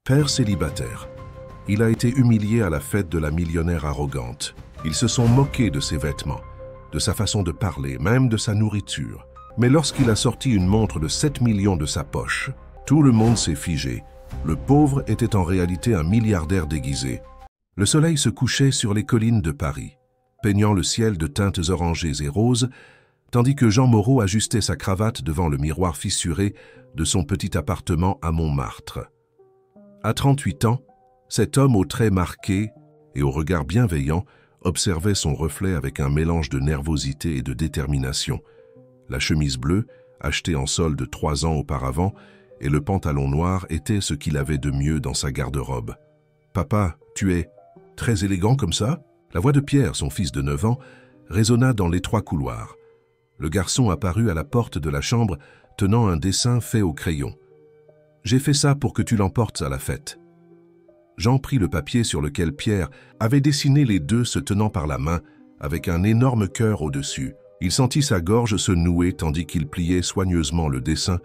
Père célibataire. Il a été humilié à la fête de la millionnaire arrogante. Ils se sont moqués de ses vêtements, de sa façon de parler, même de sa nourriture. Mais lorsqu'il a sorti une montre de 7 millions de sa poche, tout le monde s'est figé. Le pauvre était en réalité un milliardaire déguisé. Le soleil se couchait sur les collines de Paris, peignant le ciel de teintes orangées et roses, tandis que Jean Moreau ajustait sa cravate devant le miroir fissuré de son petit appartement à Montmartre. À 38 ans, cet homme aux traits marqués et au regard bienveillant observait son reflet avec un mélange de nervosité et de détermination. La chemise bleue, achetée en solde 3 ans auparavant, et le pantalon noir étaient ce qu'il avait de mieux dans sa garde-robe. « Papa, tu es très élégant comme ça ?» La voix de Pierre, son fils de 9 ans, résonna dans l'étroit couloir. Le garçon apparut à la porte de la chambre, tenant un dessin fait au crayon. « J'ai fait ça pour que tu l'emportes à la fête. » Jean prit le papier sur lequel Pierre avait dessiné les deux se tenant par la main, avec un énorme cœur au-dessus. Il sentit sa gorge se nouer tandis qu'il pliait soigneusement le dessin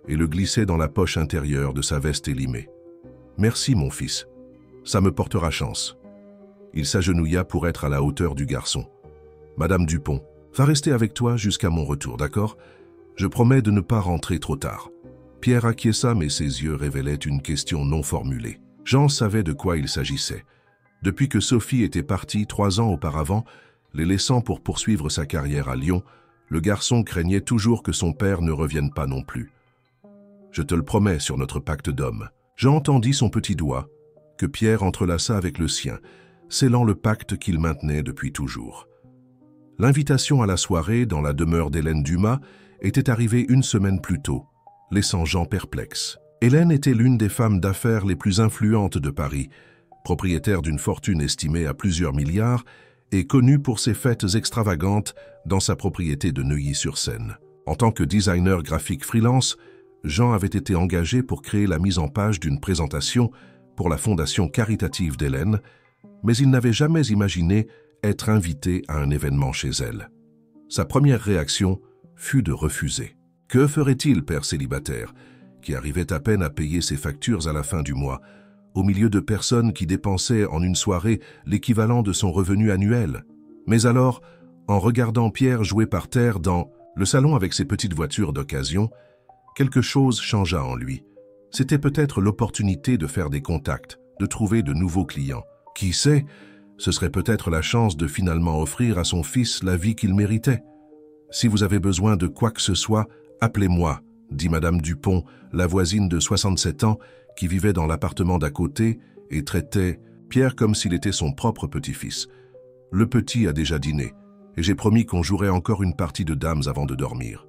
et le glissait dans la poche intérieure de sa veste élimée. « Merci, mon fils. Ça me portera chance. » Il s'agenouilla pour être à la hauteur du garçon. « Madame Dupont, va rester avec toi jusqu'à mon retour, d'accord? Je promets de ne pas rentrer trop tard. » Pierre acquiesça, mais ses yeux révélaient une question non formulée. Jean savait de quoi il s'agissait. Depuis que Sophie était partie 3 ans auparavant, les laissant pour poursuivre sa carrière à Lyon, le garçon craignait toujours que son père ne revienne pas non plus. « Je te le promets sur notre pacte d'homme. » Jean tendit son petit doigt, que Pierre entrelaça avec le sien, scellant le pacte qu'il maintenait depuis toujours. L'invitation à la soirée dans la demeure d'Hélène Dumas était arrivée 1 semaine plus tôt, laissant Jean perplexe. Hélène était l'une des femmes d'affaires les plus influentes de Paris, propriétaire d'une fortune estimée à plusieurs milliards et connue pour ses fêtes extravagantes dans sa propriété de Neuilly-sur-Seine. En tant que designer graphique freelance, Jean avait été engagé pour créer la mise en page d'une présentation pour la fondation caritative d'Hélène, mais il n'avait jamais imaginé être invité à un événement chez elle. Sa première réaction fut de refuser. Que ferait-il, père célibataire, qui arrivait à peine à payer ses factures à la fin du mois, au milieu de personnes qui dépensaient en une soirée l'équivalent de son revenu annuel? Mais alors, en regardant Pierre jouer par terre dans le salon avec ses petites voitures d'occasion, quelque chose changea en lui. C'était peut-être l'opportunité de faire des contacts, de trouver de nouveaux clients. Qui sait, ce serait peut-être la chance de finalement offrir à son fils la vie qu'il méritait. « Si vous avez besoin de quoi que ce soit, appelez-moi », dit Madame Dupont, la voisine de 67 ans, qui vivait dans l'appartement d'à côté et traitait Pierre comme s'il était son propre petit-fils. « Le petit a déjà dîné, et j'ai promis qu'on jouerait encore une partie de dames avant de dormir. »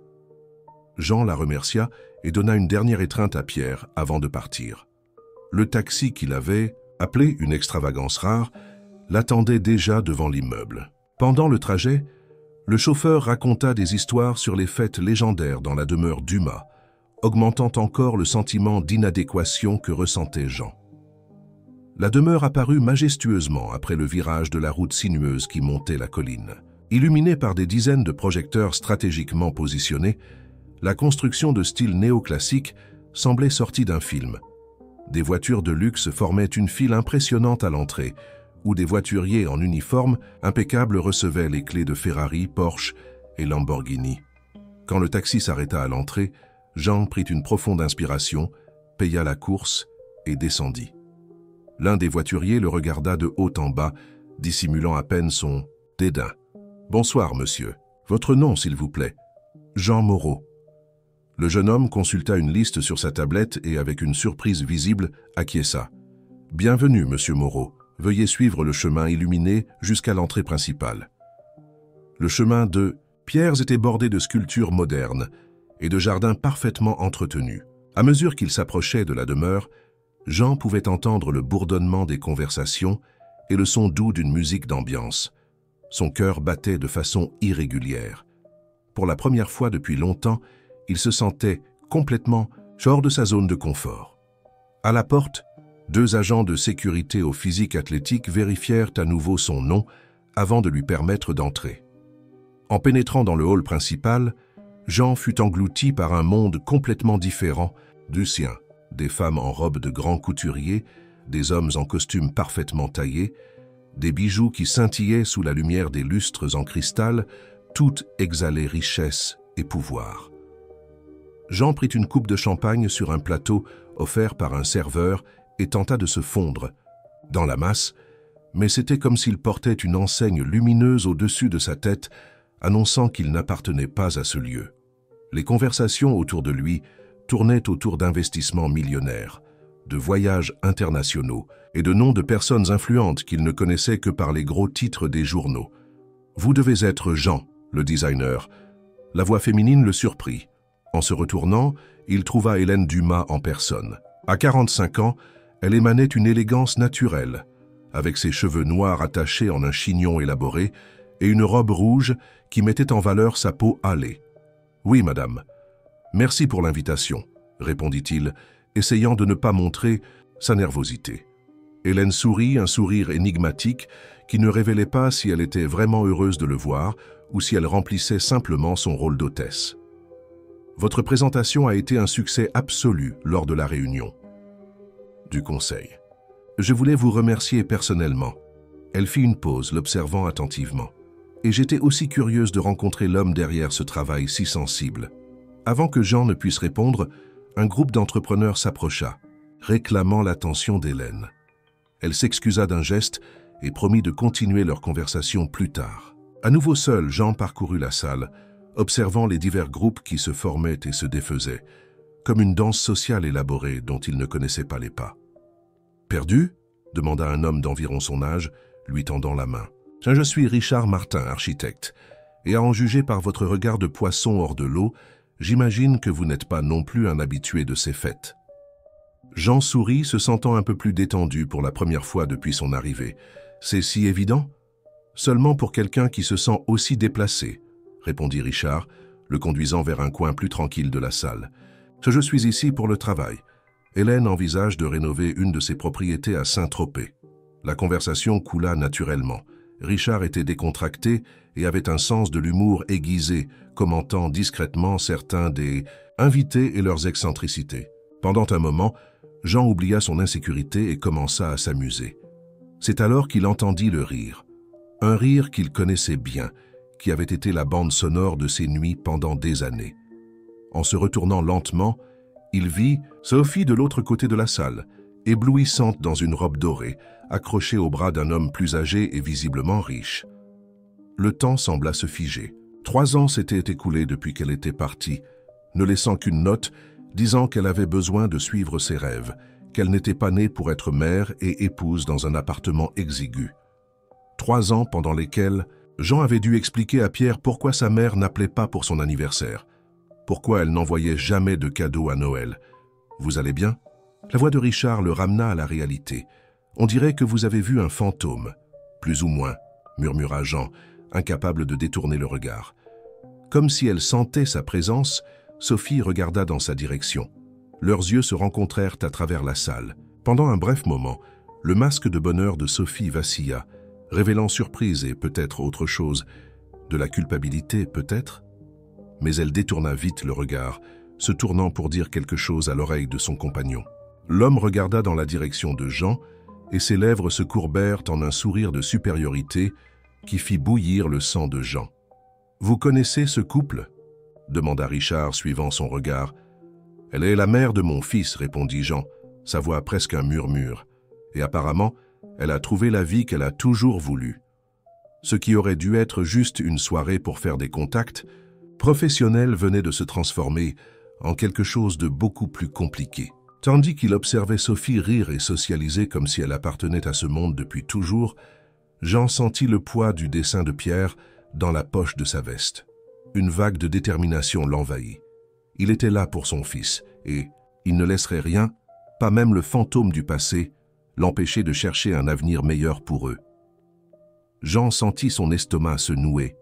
Jean la remercia et donna une dernière étreinte à Pierre avant de partir. Le taxi qu'il avait, appelé une extravagance rare, l'attendait déjà devant l'immeuble. Pendant le trajet, le chauffeur raconta des histoires sur les fêtes légendaires dans la demeure Dumas, augmentant encore le sentiment d'inadéquation que ressentait Jean. La demeure apparut majestueusement après le virage de la route sinueuse qui montait la colline. Illuminée par des dizaines de projecteurs stratégiquement positionnés, la construction de style néoclassique semblait sortie d'un film. Des voitures de luxe formaient une file impressionnante à l'entrée, où des voituriers en uniforme impeccable recevaient les clés de Ferrari, Porsche et Lamborghini. Quand le taxi s'arrêta à l'entrée, Jean prit une profonde inspiration, paya la course et descendit. L'un des voituriers le regarda de haut en bas, dissimulant à peine son dédain. « Bonsoir, monsieur. Votre nom, s'il vous plaît. »« Jean Moreau. » Le jeune homme consulta une liste sur sa tablette et, avec une surprise visible, acquiesça. « Bienvenue, monsieur Moreau. Veuillez suivre le chemin illuminé jusqu'à l'entrée principale. » Le chemin de Pierre était bordé de sculptures modernes et de jardins parfaitement entretenus. À mesure qu'il s'approchait de la demeure, Jean pouvait entendre le bourdonnement des conversations et le son doux d'une musique d'ambiance. Son cœur battait de façon irrégulière. Pour la première fois depuis longtemps, il se sentait complètement hors de sa zone de confort. À la porte, 2 agents de sécurité au physique athlétique vérifièrent à nouveau son nom avant de lui permettre d'entrer. En pénétrant dans le hall principal, Jean fut englouti par un monde complètement différent du sien. des femmes en robes de grands couturiers, des hommes en costumes parfaitement taillés, des bijoux qui scintillaient sous la lumière des lustres en cristal, tout exhalait richesse et pouvoir. Jean prit une coupe de champagne sur un plateau offert par un serveur et tenta de se fondre dans la masse, mais c'était comme s'il portait une enseigne lumineuse au-dessus de sa tête, annonçant qu'il n'appartenait pas à ce lieu. Les conversations autour de lui tournaient autour d'investissements millionnaires, de voyages internationaux et de noms de personnes influentes qu'il ne connaissait que par les gros titres des journaux. « Vous devez être Jean, le designer. » La voix féminine le surprit. En se retournant, il trouva Hélène Dumas en personne. À 45 ans, elle émanait une élégance naturelle, avec ses cheveux noirs attachés en un chignon élaboré et une robe rouge qui mettait en valeur sa peau hâlée. « Oui, madame. Merci pour l'invitation, » répondit-il, essayant de ne pas montrer sa nervosité. Hélène sourit, un sourire énigmatique qui ne révélait pas si elle était vraiment heureuse de le voir ou si elle remplissait simplement son rôle d'hôtesse. « Votre présentation a été un succès absolu lors de la réunion du conseil. Je voulais vous remercier personnellement. » Elle fit une pause, l'observant attentivement. « Et j'étais aussi curieuse de rencontrer l'homme derrière ce travail si sensible. » Avant que Jean ne puisse répondre, un groupe d'entrepreneurs s'approcha, réclamant l'attention d'Hélène. Elle s'excusa d'un geste et promit de continuer leur conversation plus tard. À nouveau seul, Jean parcourut la salle, observant les divers groupes qui se formaient et se défaisaient, comme une danse sociale élaborée dont il ne connaissait pas les pas. « Perdu ?» demanda un homme d'environ son âge, lui tendant la main. « Je suis Richard Martin, architecte, et à en juger par votre regard de poisson hors de l'eau, j'imagine que vous n'êtes pas non plus un habitué de ces fêtes. » Jean sourit, se sentant un peu plus détendu pour la première fois depuis son arrivée. « C'est si évident ? Seulement pour quelqu'un qui se sent aussi déplacé, » répondit Richard, le conduisant vers un coin plus tranquille de la salle. « Je suis ici pour le travail. Hélène envisage de rénover une de ses propriétés à Saint-Tropez. » La conversation coula naturellement. Richard était décontracté et avait un sens de l'humour aiguisé, commentant discrètement certains des invités et leurs excentricités. Pendant un moment, Jean oublia son insécurité et commença à s'amuser. C'est alors qu'il entendit le rire. Un rire qu'il connaissait bien, qui avait été la bande sonore de ses nuits pendant des années. En se retournant lentement, il vit Sophie de l'autre côté de la salle, éblouissante dans une robe dorée, accrochée au bras d'un homme plus âgé et visiblement riche. Le temps sembla se figer. 3 ans s'étaient écoulés depuis qu'elle était partie, ne laissant qu'une note disant qu'elle avait besoin de suivre ses rêves, qu'elle n'était pas née pour être mère et épouse dans un appartement exigu. 3 ans pendant lesquels Jean avait dû expliquer à Pierre pourquoi sa mère n'appelait pas pour son anniversaire, pourquoi elle n'envoyait jamais de cadeaux à Noël. « Vous allez bien ?» La voix de Richard le ramena à la réalité. « On dirait que vous avez vu un fantôme. »« Plus ou moins, » murmura Jean, incapable de détourner le regard. Comme si elle sentait sa présence, Sophie regarda dans sa direction. Leurs yeux se rencontrèrent à travers la salle. Pendant un bref moment, le masque de bonheur de Sophie vacilla, révélant surprise et peut-être autre chose, de la culpabilité peut-être. Mais elle détourna vite le regard, se tournant pour dire quelque chose à l'oreille de son compagnon. L'homme regarda dans la direction de Jean et ses lèvres se courbèrent en un sourire de supériorité qui fit bouillir le sang de Jean. « Vous connaissez ce couple ?» demanda Richard, suivant son regard. « Elle est la mère de mon fils, » répondit Jean, sa voix presque un murmure. « Et apparemment, elle a trouvé la vie qu'elle a toujours voulu. Ce qui aurait dû être juste une soirée pour faire des contacts, professionnel venait de se transformer en quelque chose de beaucoup plus compliqué. » Tandis qu'il observait Sophie rire et socialiser comme si elle appartenait à ce monde depuis toujours, Jean sentit le poids du dessin de Pierre dans la poche de sa veste. Une vague de détermination l'envahit. Il était là pour son fils, et il ne laisserait rien, pas même le fantôme du passé, l'empêcher de chercher un avenir meilleur pour eux. Jean sentit son estomac se nouer.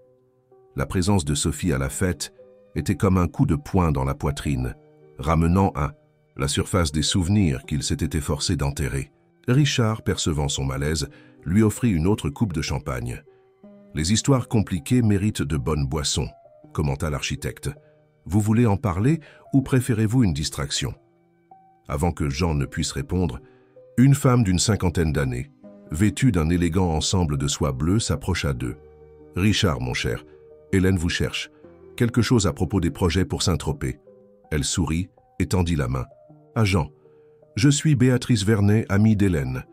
La présence de Sophie à la fête était comme un coup de poing dans la poitrine, ramenant à la surface des souvenirs qu'il s'était efforcé d'enterrer. Richard, percevant son malaise, lui offrit une autre coupe de champagne. « Les histoires compliquées méritent de bonnes boissons », commenta l'architecte. « Vous voulez en parler ou préférez-vous une distraction ?» Avant que Jean ne puisse répondre, une femme d'une cinquantaine d'années, vêtue d'un élégant ensemble de soie bleue, s'approcha d'eux. « Richard, mon cher, Hélène vous cherche. Quelque chose à propos des projets pour Saint-Tropez. » Elle sourit et tendit la main. « À Jean. Je suis Béatrice Vernet, amie d'Hélène,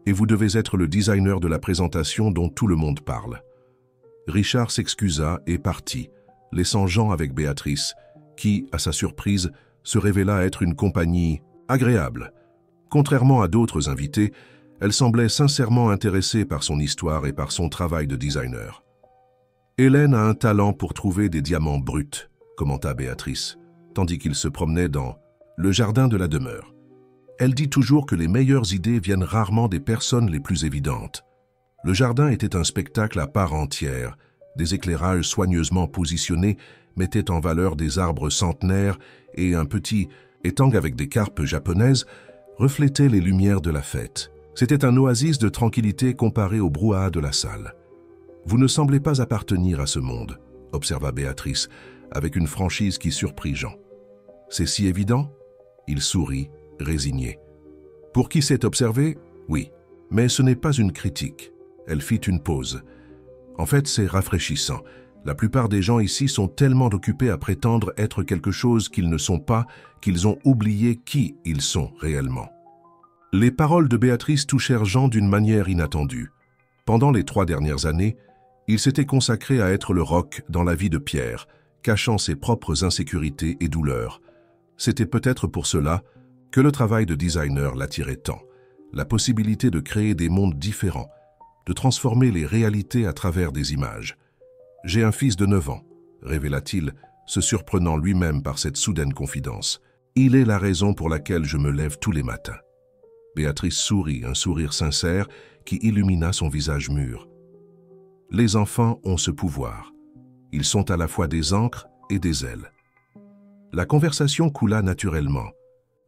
et vous devez être le designer de la présentation dont tout le monde parle. » Richard s'excusa et partit, laissant Jean avec Béatrice, qui, à sa surprise, se révéla être une compagnie agréable. Contrairement à d'autres invités, elle semblait sincèrement intéressée par son histoire et par son travail de designer. « Hélène a un talent pour trouver des diamants bruts », commenta Béatrice, tandis qu'il se promenait dans le jardin de la demeure. Elle dit toujours que les meilleures idées viennent rarement des personnes les plus évidentes. Le jardin était un spectacle à part entière. Des éclairages soigneusement positionnés mettaient en valeur des arbres centenaires et un petit étang avec des carpes japonaises reflétait les lumières de la fête. C'était un oasis de tranquillité comparé au brouhaha de la salle. « Vous ne semblez pas appartenir à ce monde », observa Béatrice, avec une franchise qui surprit Jean. « C'est si évident ?» Il sourit, résigné. « Pour qui s'est observé, oui, mais ce n'est pas une critique. » Elle fit une pause. « En fait, c'est rafraîchissant. La plupart des gens ici sont tellement occupés à prétendre être quelque chose qu'ils ne sont pas, qu'ils ont oublié qui ils sont réellement. » Les paroles de Béatrice touchèrent Jean d'une manière inattendue. Pendant les 3 dernières années, il s'était consacré à être le roc dans la vie de Pierre, cachant ses propres insécurités et douleurs. C'était peut-être pour cela que le travail de designer l'attirait tant. La possibilité de créer des mondes différents, de transformer les réalités à travers des images. « J'ai un fils de 9 ans, révéla-t-il, se surprenant lui-même par cette soudaine confidence. « Il est la raison pour laquelle je me lève tous les matins. » Béatrice sourit, un sourire sincère qui illumina son visage mûr. Les enfants ont ce pouvoir. Ils sont à la fois des ancres et des ailes. La conversation coula naturellement,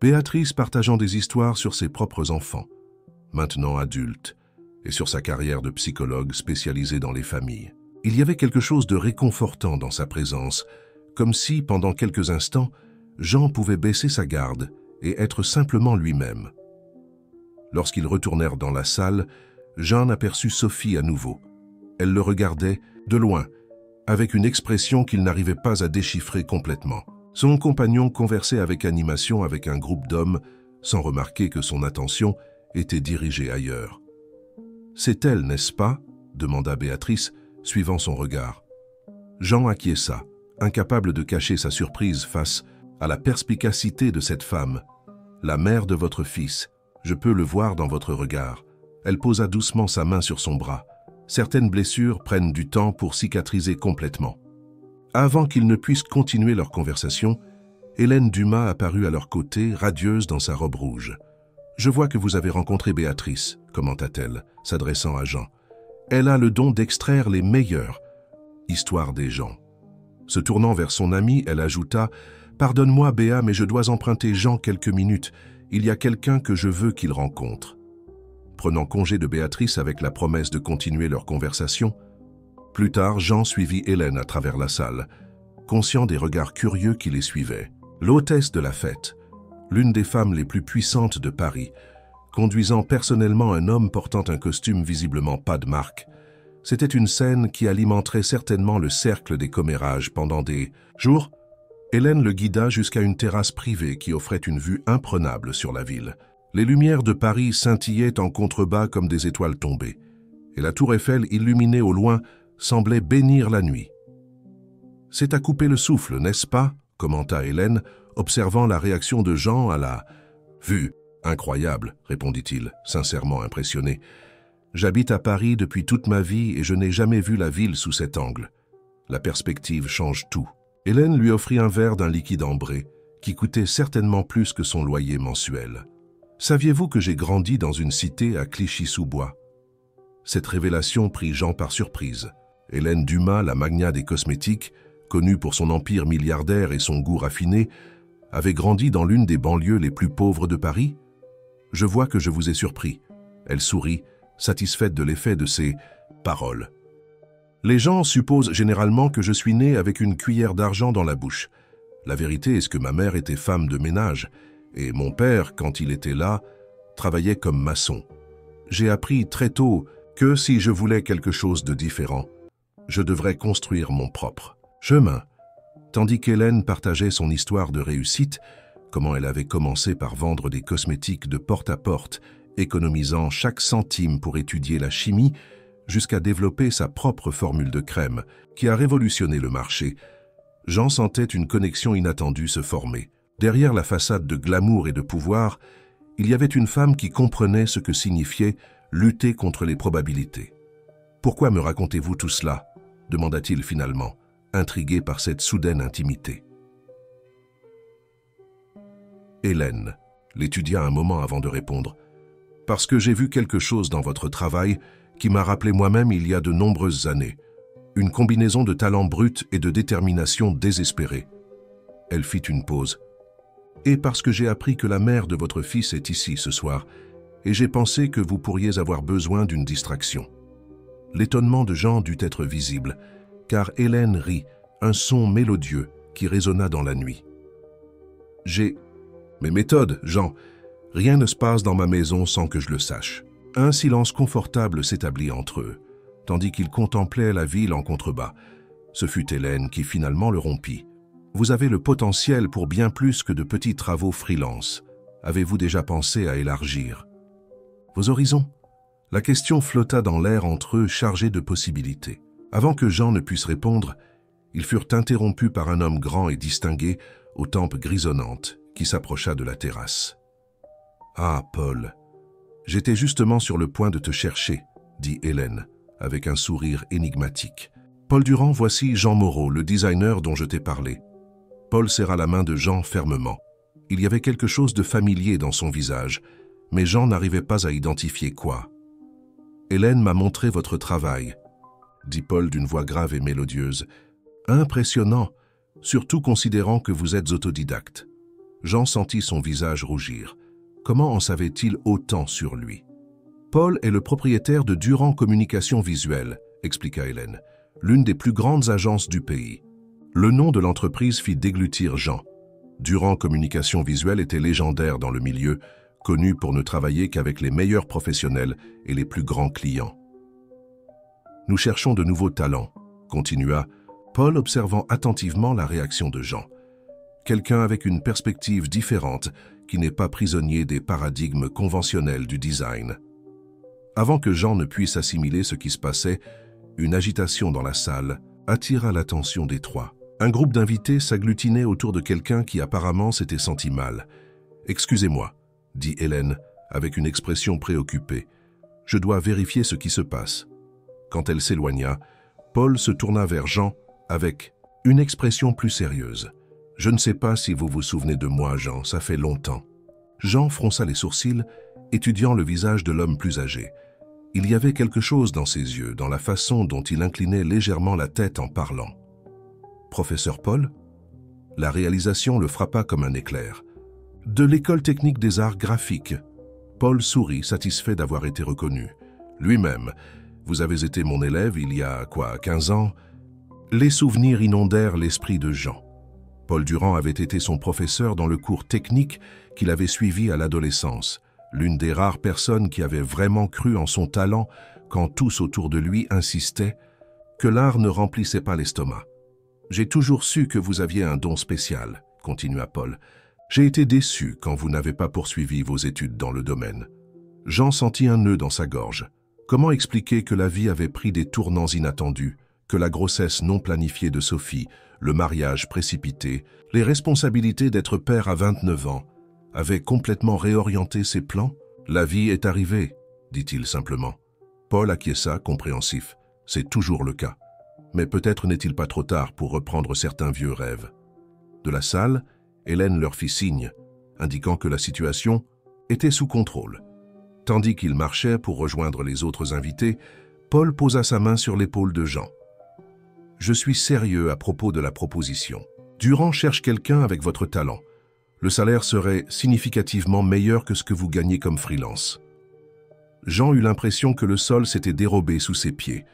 Béatrice partageant des histoires sur ses propres enfants, maintenant adultes, et sur sa carrière de psychologue spécialisée dans les familles. Il y avait quelque chose de réconfortant dans sa présence, comme si, pendant quelques instants, Jean pouvait baisser sa garde et être simplement lui-même. Lorsqu'ils retournèrent dans la salle, Jean aperçut Sophie à nouveau. Elle le regardait, de loin, avec une expression qu'il n'arrivait pas à déchiffrer complètement. Son compagnon conversait avec animation avec un groupe d'hommes, sans remarquer que son attention était dirigée ailleurs. « C'est elle, n'est-ce pas ?» demanda Béatrice, suivant son regard. Jean acquiesça, incapable de cacher sa surprise face à la perspicacité de cette femme. « La mère de votre fils, je peux le voir dans votre regard. » Elle posa doucement sa main sur son bras. Certaines blessures prennent du temps pour cicatriser complètement. Avant qu'ils ne puissent continuer leur conversation, Hélène Dumas apparut à leur côté, radieuse dans sa robe rouge. « Je vois que vous avez rencontré Béatrice, » commenta-t-elle, s'adressant à Jean. « Elle a le don d'extraire les meilleures histoires des gens. » Se tournant vers son ami, elle ajouta « Pardonne-moi, Béa, mais je dois emprunter Jean quelques minutes. Il y a quelqu'un que je veux qu'il rencontre. » Prenant congé de Béatrice avec la promesse de continuer leur conversation, plus tard, Jean suivit Hélène à travers la salle, conscient des regards curieux qui les suivaient. L'hôtesse de la fête, l'une des femmes les plus puissantes de Paris, conduisant personnellement un homme portant un costume visiblement pas de marque. C'était une scène qui alimenterait certainement le cercle des commérages pendant des jours. Hélène le guida jusqu'à une terrasse privée qui offrait une vue imprenable sur la ville. Les lumières de Paris scintillaient en contrebas comme des étoiles tombées, et la tour Eiffel, illuminée au loin, semblait bénir la nuit. « C'est à couper le souffle, n'est-ce pas ?» commenta Hélène, observant la réaction de Jean à la vue. « Incroyable, répondit-il, sincèrement impressionné. J'habite à Paris depuis toute ma vie et je n'ai jamais vu la ville sous cet angle. La perspective change tout. » Hélène lui offrit un verre d'un liquide ambré, qui coûtait certainement plus que son loyer mensuel. « Saviez-vous que j'ai grandi dans une cité à Clichy-sous-Bois ?» Cette révélation prit Jean par surprise. Hélène Dumas, la magnat des cosmétiques, connue pour son empire milliardaire et son goût raffiné, avait grandi dans l'une des banlieues les plus pauvres de Paris. « Je vois que je vous ai surpris. » Elle sourit, satisfaite de l'effet de ses paroles. « Les gens supposent généralement que je suis né avec une cuillère d'argent dans la bouche. La vérité est que ma mère était femme de ménage Et mon père, quand il était là, travaillait comme maçon. J'ai appris très tôt que si je voulais quelque chose de différent, je devrais construire mon propre chemin. Tandis qu'Hélène partageait son histoire de réussite, comment elle avait commencé par vendre des cosmétiques de porte à porte, économisant chaque centime pour étudier la chimie, jusqu'à développer sa propre formule de crème qui a révolutionné le marché, Jean sentait une connexion inattendue se former. Derrière la façade de glamour et de pouvoir, il y avait une femme qui comprenait ce que signifiait lutter contre les probabilités. « Pourquoi me racontez-vous tout cela ?» demanda-t-il finalement, intrigué par cette soudaine intimité. Hélène l'étudia un moment avant de répondre. « Parce que j'ai vu quelque chose dans votre travail qui m'a rappelé moi-même il y a de nombreuses années. Une combinaison de talent brut et de détermination désespérée. » Elle fit une pause. « Et parce que j'ai appris que la mère de votre fils est ici ce soir, et j'ai pensé que vous pourriez avoir besoin d'une distraction. » L'étonnement de Jean dut être visible, car Hélène rit, un son mélodieux qui résonna dans la nuit. « J'ai mes méthodes, Jean. Rien ne se passe dans ma maison sans que je le sache. » Un silence confortable s'établit entre eux, tandis qu'ils contemplaient la ville en contrebas. Ce fut Hélène qui finalement le rompit. « Vous avez le potentiel pour bien plus que de petits travaux freelance. Avez-vous déjà pensé à élargir vos horizons ?» La question flotta dans l'air entre eux, chargée de possibilités. Avant que Jean ne puisse répondre, ils furent interrompus par un homme grand et distingué, aux tempes grisonnantes, qui s'approcha de la terrasse. « Ah, Paul, j'étais justement sur le point de te chercher, » dit Hélène, avec un sourire énigmatique. « Paul Durand, voici Jean Moreau, le designer dont je t'ai parlé. » Paul serra la main de Jean fermement. Il y avait quelque chose de familier dans son visage, mais Jean n'arrivait pas à identifier quoi. « Hélène m'a montré votre travail, » dit Paul d'une voix grave et mélodieuse. « Impressionnant, surtout considérant que vous êtes autodidacte. » Jean sentit son visage rougir. Comment en savait-il autant sur lui? « Paul est le propriétaire de Durand Communication Visuelle, » expliqua Hélène, « l'une des plus grandes agences du pays. » Le nom de l'entreprise fit déglutir Jean. Durand Communication Visuelle était légendaire dans le milieu, connu pour ne travailler qu'avec les meilleurs professionnels et les plus grands clients. « Nous cherchons de nouveaux talents, » continua Paul, observant attentivement la réaction de Jean. « Quelqu'un avec une perspective différente, qui n'est pas prisonnier des paradigmes conventionnels du design. » Avant que Jean ne puisse assimiler ce qui se passait, une agitation dans la salle attira l'attention des trois. Un groupe d'invités s'agglutinait autour de quelqu'un qui apparemment s'était senti mal. « Excusez-moi, » dit Hélène, avec une expression préoccupée. « Je dois vérifier ce qui se passe. » Quand elle s'éloigna, Paul se tourna vers Jean avec une expression plus sérieuse. « Je ne sais pas si vous vous souvenez de moi, Jean, ça fait longtemps. » Jean fronça les sourcils, étudiant le visage de l'homme plus âgé. Il y avait quelque chose dans ses yeux, dans la façon dont il inclinait légèrement la tête en parlant. « Professeur Paul ?» La réalisation le frappa comme un éclair. « De l'école technique des arts graphiques. » Paul sourit, satisfait d'avoir été reconnu. Lui-même. « Vous avez été mon élève il y a, 15 ans ?» Les souvenirs inondèrent l'esprit de Jean. Paul Durand avait été son professeur dans le cours technique qu'il avait suivi à l'adolescence, l'une des rares personnes qui avait vraiment cru en son talent quand tous autour de lui insistaient que l'art ne remplissait pas l'estomac. « J'ai toujours su que vous aviez un don spécial, » continua Paul. « J'ai été déçu quand vous n'avez pas poursuivi vos études dans le domaine. » Jean sentit un nœud dans sa gorge. Comment expliquer que la vie avait pris des tournants inattendus, que la grossesse non planifiée de Sophie, le mariage précipité, les responsabilités d'être père à 29 ans, avaient complètement réorienté ses plans? « La vie est arrivée, » dit-il simplement. Paul acquiesça, compréhensif. C'est toujours le cas. Mais peut-être n'est-il pas trop tard pour reprendre certains vieux rêves. De la salle, Hélène leur fit signe, indiquant que la situation était sous contrôle. Tandis qu'il marchait pour rejoindre les autres invités, Paul posa sa main sur l'épaule de Jean. « Je suis sérieux à propos de la proposition. Durand cherche quelqu'un avec votre talent. Le salaire serait significativement meilleur que ce que vous gagnez comme freelance. » Jean eut l'impression que le sol s'était dérobé sous ses pieds.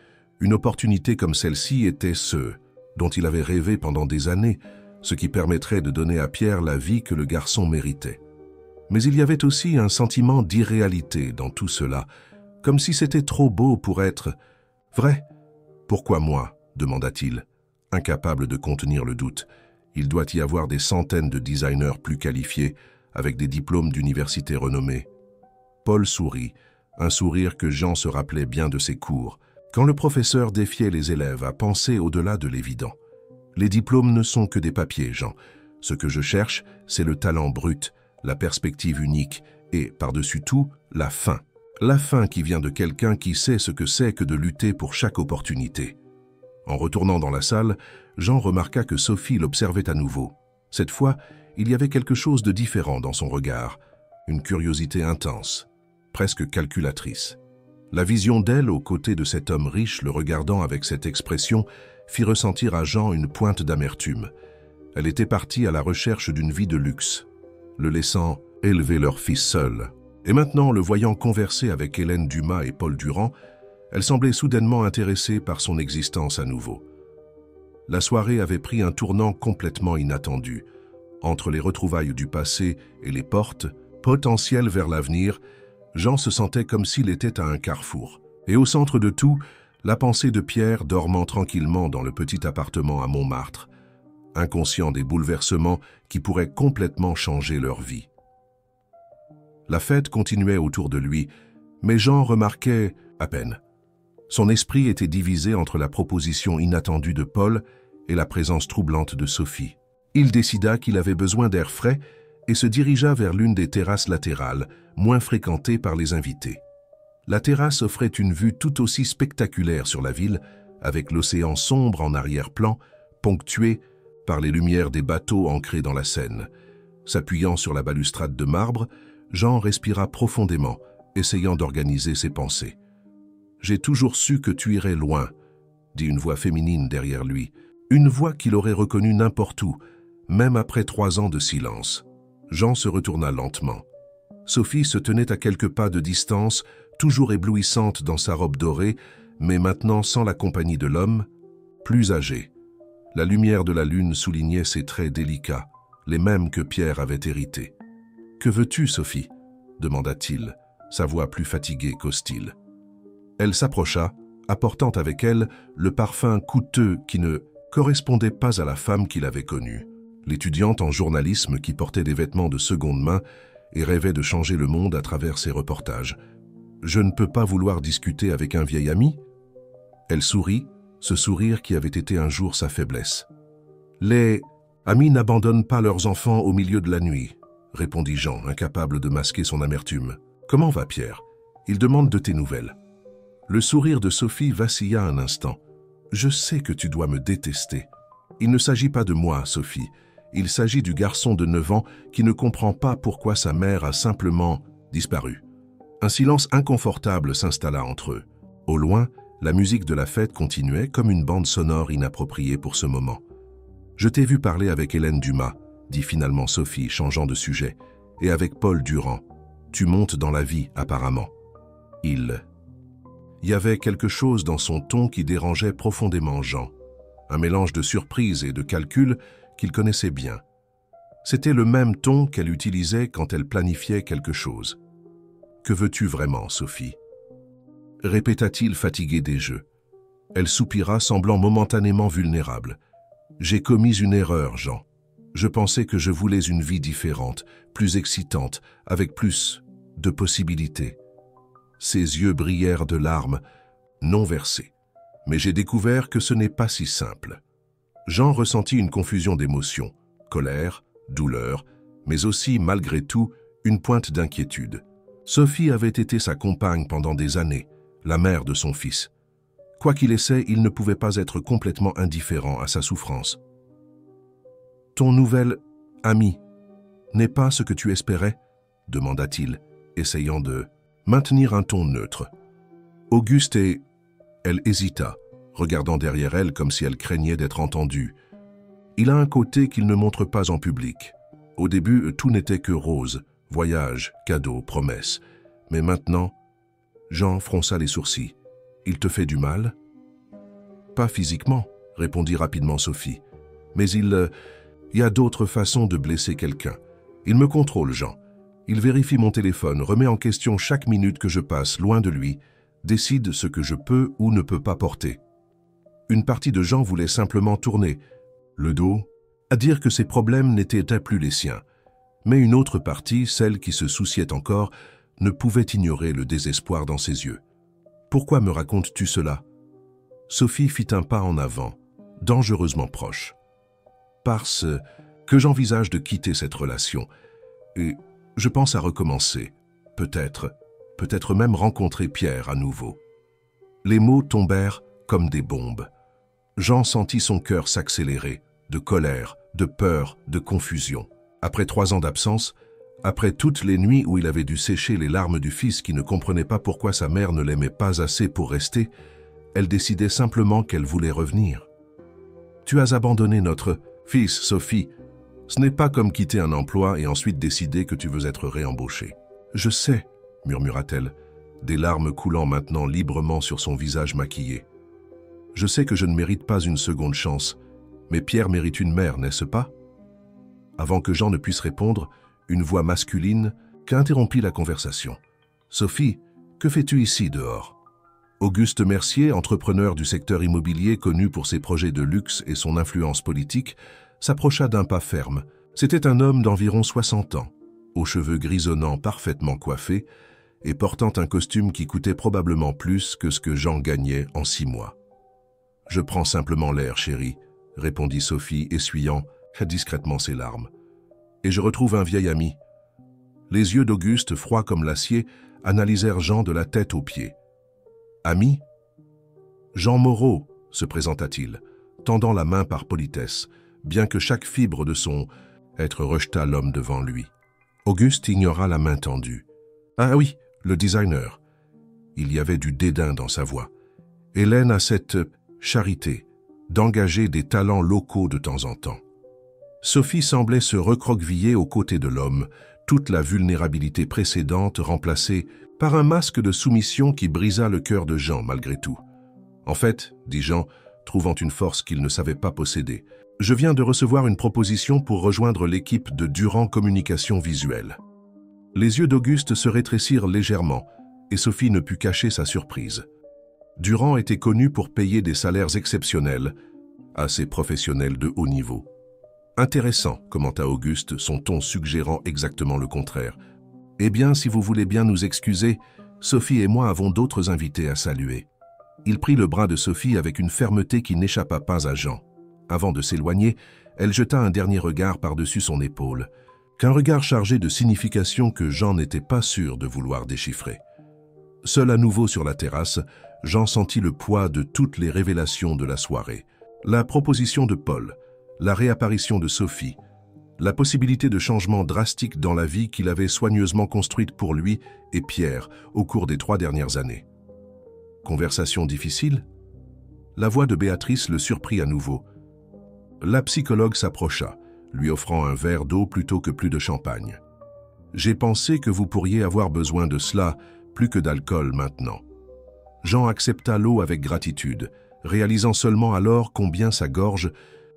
Une opportunité comme celle-ci était ce dont il avait rêvé pendant des années, ce qui permettrait de donner à Pierre la vie que le garçon méritait. Mais il y avait aussi un sentiment d'irréalité dans tout cela, comme si c'était trop beau pour être vrai. « Pourquoi moi ?» demanda-t-il, incapable de contenir le doute. Il doit y avoir des centaines de designers plus qualifiés, avec des diplômes d'université renommés. Paul sourit, un sourire que Jean se rappelait bien de ses cours, quand le professeur défiait les élèves à penser au-delà de l'évident. Les diplômes ne sont que des papiers, Jean. Ce que je cherche, c'est le talent brut, la perspective unique et, par-dessus tout, la faim. La faim qui vient de quelqu'un qui sait ce que c'est que de lutter pour chaque opportunité. En retournant dans la salle, Jean remarqua que Sophie l'observait à nouveau. Cette fois, il y avait quelque chose de différent dans son regard, une curiosité intense, presque calculatrice. La vision d'elle, aux côtés de cet homme riche, le regardant avec cette expression, fit ressentir à Jean une pointe d'amertume. Elle était partie à la recherche d'une vie de luxe, le laissant élever leur fils seul. Et maintenant, le voyant converser avec Hélène Dumas et Paul Durand, elle semblait soudainement intéressée par son existence à nouveau. La soirée avait pris un tournant complètement inattendu. Entre les retrouvailles du passé et les portes, potentielles vers l'avenir, Jean se sentait comme s'il était à un carrefour. Et au centre de tout, la pensée de Pierre dormant tranquillement dans le petit appartement à Montmartre, inconscient des bouleversements qui pourraient complètement changer leur vie. La fête continuait autour de lui, mais Jean remarquait à peine. Son esprit était divisé entre la proposition inattendue de Paul et la présence troublante de Sophie. Il décida qu'il avait besoin d'air frais et se dirigea vers l'une des terrasses latérales, moins fréquentées par les invités. La terrasse offrait une vue tout aussi spectaculaire sur la ville, avec l'océan sombre en arrière-plan, ponctué par les lumières des bateaux ancrés dans la Seine. S'appuyant sur la balustrade de marbre, Jean respira profondément, essayant d'organiser ses pensées. « J'ai toujours su que tu irais loin », dit une voix féminine derrière lui, une voix qu'il aurait reconnue n'importe où, même après 3 ans de silence. Jean se retourna lentement. Sophie se tenait à quelques pas de distance, toujours éblouissante dans sa robe dorée, mais maintenant sans la compagnie de l'homme, plus âgé. La lumière de la lune soulignait ses traits délicats, les mêmes que Pierre avait hérités. « Que veux-tu, Sophie ?» demanda-t-il, sa voix plus fatiguée qu'hostile. Elle s'approcha, apportant avec elle le parfum coûteux qui ne correspondait pas à la femme qu'il avait connue. L'étudiante en journalisme qui portait des vêtements de seconde main et rêvait de changer le monde à travers ses reportages. « Je ne peux pas vouloir discuter avec un vieil ami ?» Elle sourit, ce sourire qui avait été un jour sa faiblesse. « Les amis n'abandonnent pas leurs enfants au milieu de la nuit, » répondit Jean, incapable de masquer son amertume. « Comment va Pierre ? Il demande de tes nouvelles. » Le sourire de Sophie vacilla un instant. « Je sais que tu dois me détester. Il ne s'agit pas de moi, Sophie. Il s'agit du garçon de 9 ans qui ne comprend pas pourquoi sa mère a simplement disparu. » Un silence inconfortable s'installa entre eux. Au loin, la musique de la fête continuait comme une bande sonore inappropriée pour ce moment. « Je t'ai vu parler avec Hélène Dumas, » dit finalement Sophie, changeant de sujet, « et avec Paul Durand. Tu montes dans la vie, apparemment. » Il y avait quelque chose dans son ton qui dérangeait profondément Jean, un mélange de surprise et de calcul qu'il connaissait bien. C'était le même ton qu'elle utilisait quand elle planifiait quelque chose. « Que veux-tu vraiment, Sophie ?» répéta-t-il fatigué des jeux. Elle soupira, semblant momentanément vulnérable. « J'ai commis une erreur, Jean. Je pensais que je voulais une vie différente, plus excitante, avec plus de possibilités. » Ses yeux brillèrent de larmes, non versées. Mais j'ai découvert que ce n'est pas si simple. Jean ressentit une confusion d'émotions, colère, douleur, mais aussi, malgré tout, une pointe d'inquiétude. Sophie avait été sa compagne pendant des années, la mère de son fils. Quoi qu'il essaie, il ne pouvait pas être complètement indifférent à sa souffrance. « Ton nouvel ami n'est pas ce que tu espérais ?» demanda-t-il, essayant de maintenir un ton neutre. Auguste et... Elle hésita, regardant derrière elle comme si elle craignait d'être entendue. Il a un côté qu'il ne montre pas en public. Au début, tout n'était que rose, voyage, cadeaux, promesses. Mais maintenant, Jean fronça les sourcils. Il te fait du mal ? Pas physiquement, répondit rapidement Sophie. Mais il y a d'autres façons de blesser quelqu'un. Il me contrôle, Jean. Il vérifie mon téléphone, remet en question chaque minute que je passe loin de lui, décide ce que je peux ou ne peux pas porter. Une partie de Jean voulait simplement tourner le dos, à dire que ses problèmes n'étaient plus les siens. Mais une autre partie, celle qui se souciait encore, ne pouvait ignorer le désespoir dans ses yeux. « Pourquoi me racontes-tu cela ?» Sophie fit un pas en avant, dangereusement proche. « Parce que j'envisage de quitter cette relation, et je pense à recommencer, peut-être même rencontrer Pierre à nouveau. » Les mots tombèrent comme des bombes. Jean sentit son cœur s'accélérer, de colère, de peur, de confusion. Après 3 ans d'absence, après toutes les nuits où il avait dû sécher les larmes du fils qui ne comprenait pas pourquoi sa mère ne l'aimait pas assez pour rester, elle décidait simplement qu'elle voulait revenir. « Tu as abandonné notre fils, Sophie. Ce n'est pas comme quitter un emploi et ensuite décider que tu veux être réembauchée. »« Je sais, » murmura-t-elle, des larmes coulant maintenant librement sur son visage maquillé. « Je sais que je ne mérite pas une seconde chance, mais Pierre mérite une mère, n'est-ce pas ?» Avant que Jean ne puisse répondre, une voix masculine interrompit la conversation. « Sophie, que fais-tu ici dehors ?» Auguste Mercier, entrepreneur du secteur immobilier connu pour ses projets de luxe et son influence politique, s'approcha d'un pas ferme. C'était un homme d'environ 60 ans, aux cheveux grisonnants parfaitement coiffés et portant un costume qui coûtait probablement plus que ce que Jean gagnait en 6 mois. « Je prends simplement l'air, chérie, » répondit Sophie, essuyant discrètement ses larmes. « Et je retrouve un vieil ami. » Les yeux d'Auguste, froids comme l'acier, analysèrent Jean de la tête aux pieds. « Ami ?»« Jean Moreau, » se présenta-t-il, tendant la main par politesse, bien que chaque fibre de son être rejetât l'homme devant lui. Auguste ignora la main tendue. « Ah oui, le designer. » Il y avait du dédain dans sa voix. « Hélène a cette charité d'engager des talents locaux de temps en temps. » Sophie semblait se recroqueviller aux côtés de l'homme, toute la vulnérabilité précédente remplacée par un masque de soumission qui brisa le cœur de Jean malgré tout. « En fait, » dit Jean, trouvant une force qu'il ne savait pas posséder, « je viens de recevoir une proposition pour rejoindre l'équipe de Durand Communication Visuelle. » Les yeux d'Auguste se rétrécirent légèrement et Sophie ne put cacher sa surprise. Durand était connu pour payer des salaires exceptionnels à ses professionnels de haut niveau. « Intéressant, » commenta Auguste, son ton suggérant exactement le contraire. « Eh bien, si vous voulez bien nous excuser, Sophie et moi avons d'autres invités à saluer. » Il prit le bras de Sophie avec une fermeté qui n'échappa pas à Jean. Avant de s'éloigner, elle jeta un dernier regard par-dessus son épaule, qu'un regard chargé de signification que Jean n'était pas sûr de vouloir déchiffrer. Seul à nouveau sur la terrasse, Jean sentit le poids de toutes les révélations de la soirée. La proposition de Paul, la réapparition de Sophie, la possibilité de changements drastiques dans la vie qu'il avait soigneusement construite pour lui et Pierre au cours des 3 dernières années. Conversation difficile? La voix de Béatrice le surprit à nouveau. La psychologue s'approcha, lui offrant un verre d'eau plutôt que plus de champagne. « J'ai pensé que vous pourriez avoir besoin de cela plus que d'alcool maintenant. » Jean accepta l'eau avec gratitude, réalisant seulement alors combien sa gorge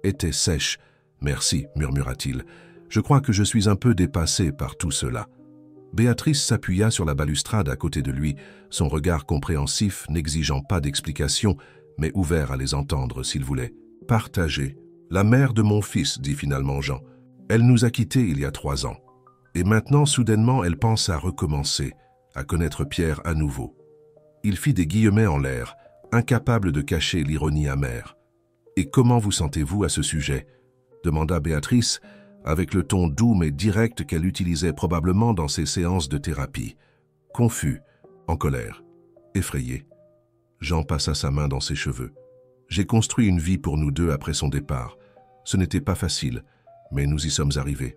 était sèche. « Merci, » murmura-t-il. « Je crois que je suis un peu dépassé par tout cela. » Béatrice s'appuya sur la balustrade à côté de lui, son regard compréhensif n'exigeant pas d'explication, mais ouvert à les entendre s'il voulait. « Partagez. La mère de mon fils, » dit finalement Jean. « Elle nous a quittés il y a 3 ans. Et maintenant, soudainement, elle pense à recommencer, à connaître Pierre à nouveau. » Il fit des guillemets en l'air, incapable de cacher l'ironie amère. « Et comment vous sentez-vous à ce sujet ?» demanda Béatrice, avec le ton doux mais direct qu'elle utilisait probablement dans ses séances de thérapie. Confus, en colère, effrayé. Jean passa sa main dans ses cheveux. « J'ai construit une vie pour nous deux après son départ. Ce n'était pas facile, mais nous y sommes arrivés.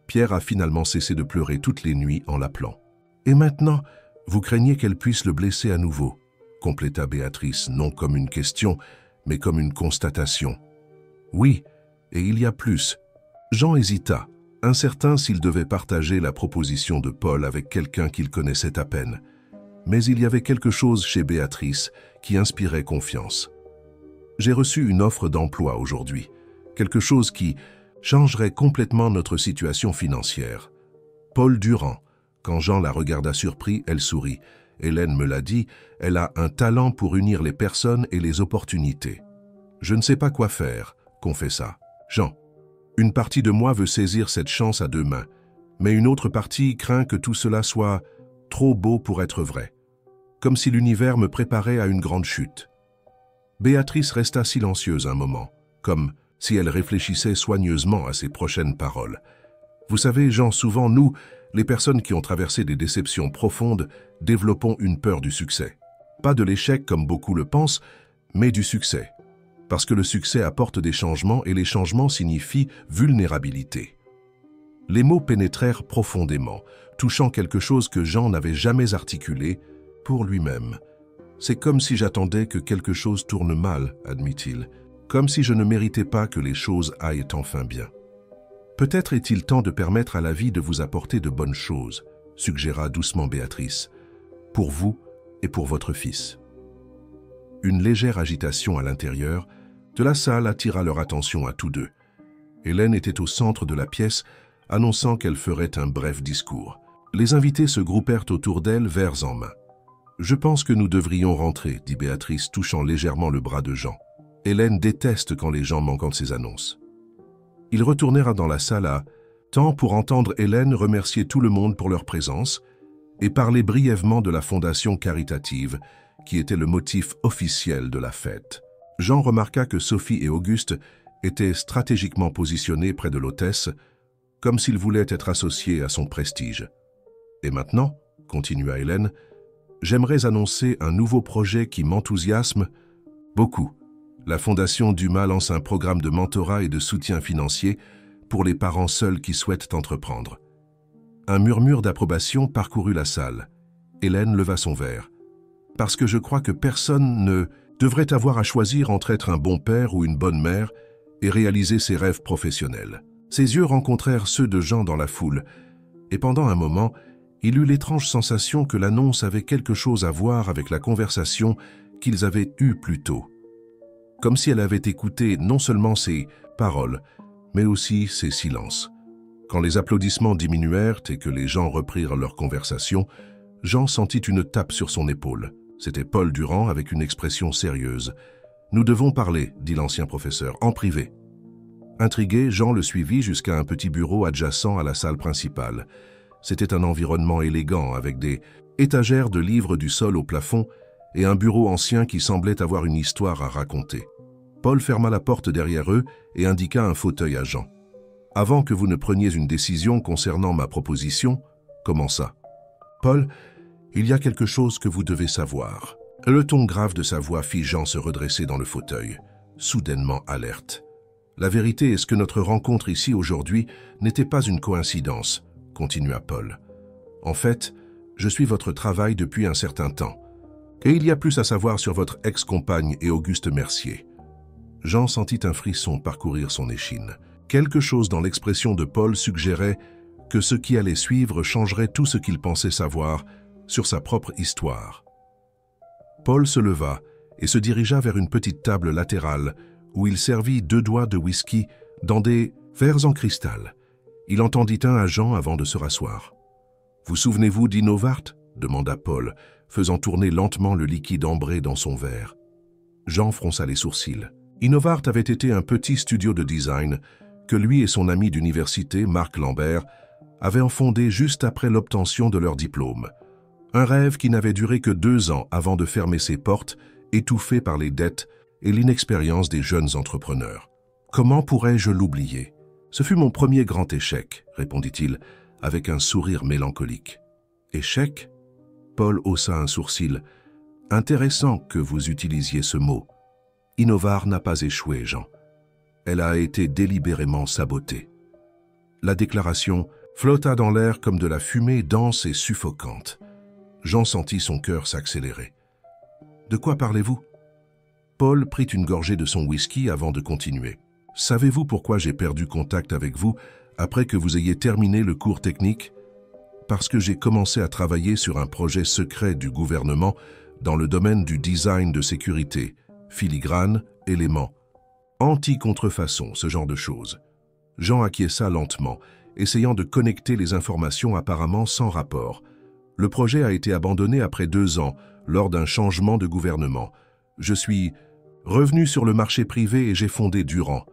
Pierre a finalement cessé de pleurer toutes les nuits en l'appelant. Et maintenant, vous craignez qu'elle puisse le blesser à nouveau, » compléta Béatrice, non comme une question, mais comme une constatation. « Oui, et il y a plus. » Jean hésita, incertain s'il devait partager la proposition de Paul avec quelqu'un qu'il connaissait à peine. Mais il y avait quelque chose chez Béatrice qui inspirait confiance. « J'ai reçu une offre d'emploi aujourd'hui, quelque chose qui changerait complètement notre situation financière. Paul Durand, Quand Jean la regarda surpris, elle sourit. Hélène me l'a dit, elle a un talent pour unir les personnes et les opportunités. Je ne sais pas quoi faire, confessa. Jean, une partie de moi veut saisir cette chance à 2 mains, mais une autre partie craint que tout cela soit trop beau pour être vrai, comme si l'univers me préparait à une grande chute. Béatrice resta silencieuse un moment, comme si elle réfléchissait soigneusement à ses prochaines paroles. Vous savez, Jean, souvent nous, les personnes qui ont traversé des déceptions profondes, développons une peur du succès. Pas de l'échec comme beaucoup le pensent, mais du succès. Parce que le succès apporte des changements et les changements signifient vulnérabilité. Les mots pénétrèrent profondément, touchant quelque chose que Jean n'avait jamais articulé pour lui-même. C'est comme si j'attendais que quelque chose tourne mal, admit-il, comme si je ne méritais pas que les choses aillent enfin bien. Peut-être est-il temps de permettre à la vie de vous apporter de bonnes choses, suggéra doucement Béatrice, pour vous et pour votre fils. Une légère agitation à l'intérieur de la salle attira leur attention à tous deux. Hélène était au centre de la pièce, annonçant qu'elle ferait un bref discours. Les invités se groupèrent autour d'elle, verres en main. « Je pense que nous devrions rentrer, » dit Béatrice, touchant légèrement le bras de Jean. Hélène déteste quand les gens manquent de ses annonces. Ils retournèrent dans la salle à temps pour entendre Hélène remercier tout le monde pour leur présence et parler brièvement de la fondation caritative, qui était le motif officiel de la fête. Jean remarqua que Sophie et Auguste étaient stratégiquement positionnés près de l'hôtesse, comme s'ils voulaient être associés à son prestige. « Et maintenant, » continua Hélène, « j'aimerais annoncer un nouveau projet qui m'enthousiasme beaucoup. La Fondation Dumas lance un programme de mentorat et de soutien financier pour les parents seuls qui souhaitent entreprendre. » Un murmure d'approbation parcourut la salle. Hélène leva son verre. « Parce que je crois que personne ne devrait avoir à choisir entre être un bon père ou une bonne mère et réaliser ses rêves professionnels. » Ses yeux rencontrèrent ceux de Jean dans la foule, et pendant un moment, il eut l'étrange sensation que l'annonce avait quelque chose à voir avec la conversation qu'ils avaient eue plus tôt. Comme si elle avait écouté non seulement ses paroles, mais aussi ses silences. Quand les applaudissements diminuèrent et que les gens reprirent leur conversation, Jean sentit une tape sur son épaule. C'était Paul Durand avec une expression sérieuse. « Nous devons parler, » dit l'ancien professeur, « en privé. » Intrigué, Jean le suivit jusqu'à un petit bureau adjacent à la salle principale. C'était un environnement élégant avec des étagères de livres du sol au plafond et un bureau ancien qui semblait avoir une histoire à raconter. Paul ferma la porte derrière eux et indiqua un fauteuil à Jean. « Avant que vous ne preniez une décision concernant ma proposition, » commença. « Paul, il y a quelque chose que vous devez savoir. » Le ton grave de sa voix fit Jean se redresser dans le fauteuil, soudainement alerte. « La vérité est que notre rencontre ici aujourd'hui n'était pas une coïncidence, » continua Paul. « En fait, je suis votre travail depuis un certain temps. Et il y a plus à savoir sur votre ex-compagne et Auguste Mercier. » Jean sentit un frisson parcourir son échine. Quelque chose dans l'expression de Paul suggérait que ce qui allait suivre changerait tout ce qu'il pensait savoir sur sa propre histoire. Paul se leva et se dirigea vers une petite table latérale où il servit 2 doigts de whisky dans des verres en cristal. Il en tendit un à Jean avant de se rasseoir. « Vous souvenez-vous d'Innovart » demanda Paul, faisant tourner lentement le liquide ambré dans son verre. Jean fronça les sourcils. Innovart avait été un petit studio de design que lui et son ami d'université, Marc Lambert, avaient fondé juste après l'obtention de leur diplôme. Un rêve qui n'avait duré que 2 ans avant de fermer ses portes, étouffé par les dettes et l'inexpérience des jeunes entrepreneurs. « Comment pourrais-je l'oublier ? Ce fut mon premier grand échec, » répondit-il, avec un sourire mélancolique. « Échec ?» Paul haussa un sourcil. « Intéressant que vous utilisiez ce mot. Innovart n'a pas échoué, Jean. Elle a été délibérément sabotée. » La déclaration flotta dans l'air comme de la fumée dense et suffocante. Jean sentit son cœur s'accélérer. « De quoi parlez-vous » Paul prit une gorgée de son whisky avant de continuer. « Savez-vous pourquoi j'ai perdu contact avec vous après que vous ayez terminé le cours technique ? Parce que j'ai commencé à travailler sur un projet secret du gouvernement dans le domaine du design de sécurité, filigrane, éléments, anti-contrefaçon, ce genre de choses. » Jean acquiesça lentement essayant de connecter les informations apparemment sans rapport. Le projet a été abandonné après 2 ans, lors d'un changement de gouvernement. Je suis revenu sur le marché privé et j'ai fondé Durand.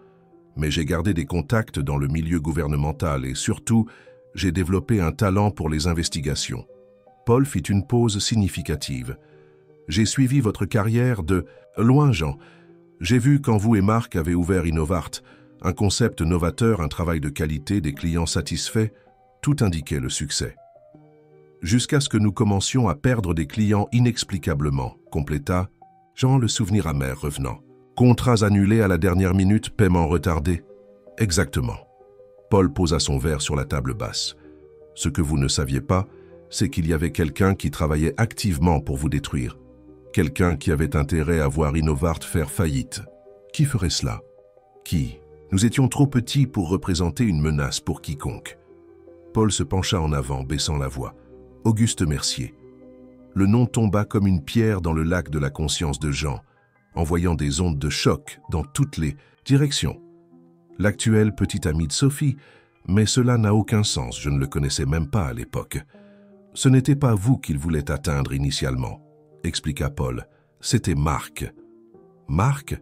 Mais j'ai gardé des contacts dans le milieu gouvernemental et surtout, j'ai développé un talent pour les investigations. Paul fit une pause significative. J'ai suivi votre carrière de loin, Jean. J'ai vu quand vous et Marc avez ouvert Innovart, un concept novateur, un travail de qualité, des clients satisfaits, tout indiquait le succès. Jusqu'à ce que nous commencions à perdre des clients inexplicablement, compléta Jean, le souvenir amer revenant. Contrats annulés à la dernière minute, paiements retardés. Exactement. Paul posa son verre sur la table basse. Ce que vous ne saviez pas, c'est qu'il y avait quelqu'un qui travaillait activement pour vous détruire. Quelqu'un qui avait intérêt à voir Innovart faire faillite. Qui ferait cela? Qui? Nous étions trop petits pour représenter une menace pour quiconque. Paul se pencha en avant, baissant la voix. Auguste Mercier. Le nom tomba comme une pierre dans le lac de la conscience de Jean, envoyant des ondes de choc dans toutes les directions. L'actuel petit ami de Sophie, mais cela n'a aucun sens, je ne le connaissais même pas à l'époque. Ce n'était pas vous qu'il voulait atteindre initialement, expliqua Paul. C'était Marc. Marc?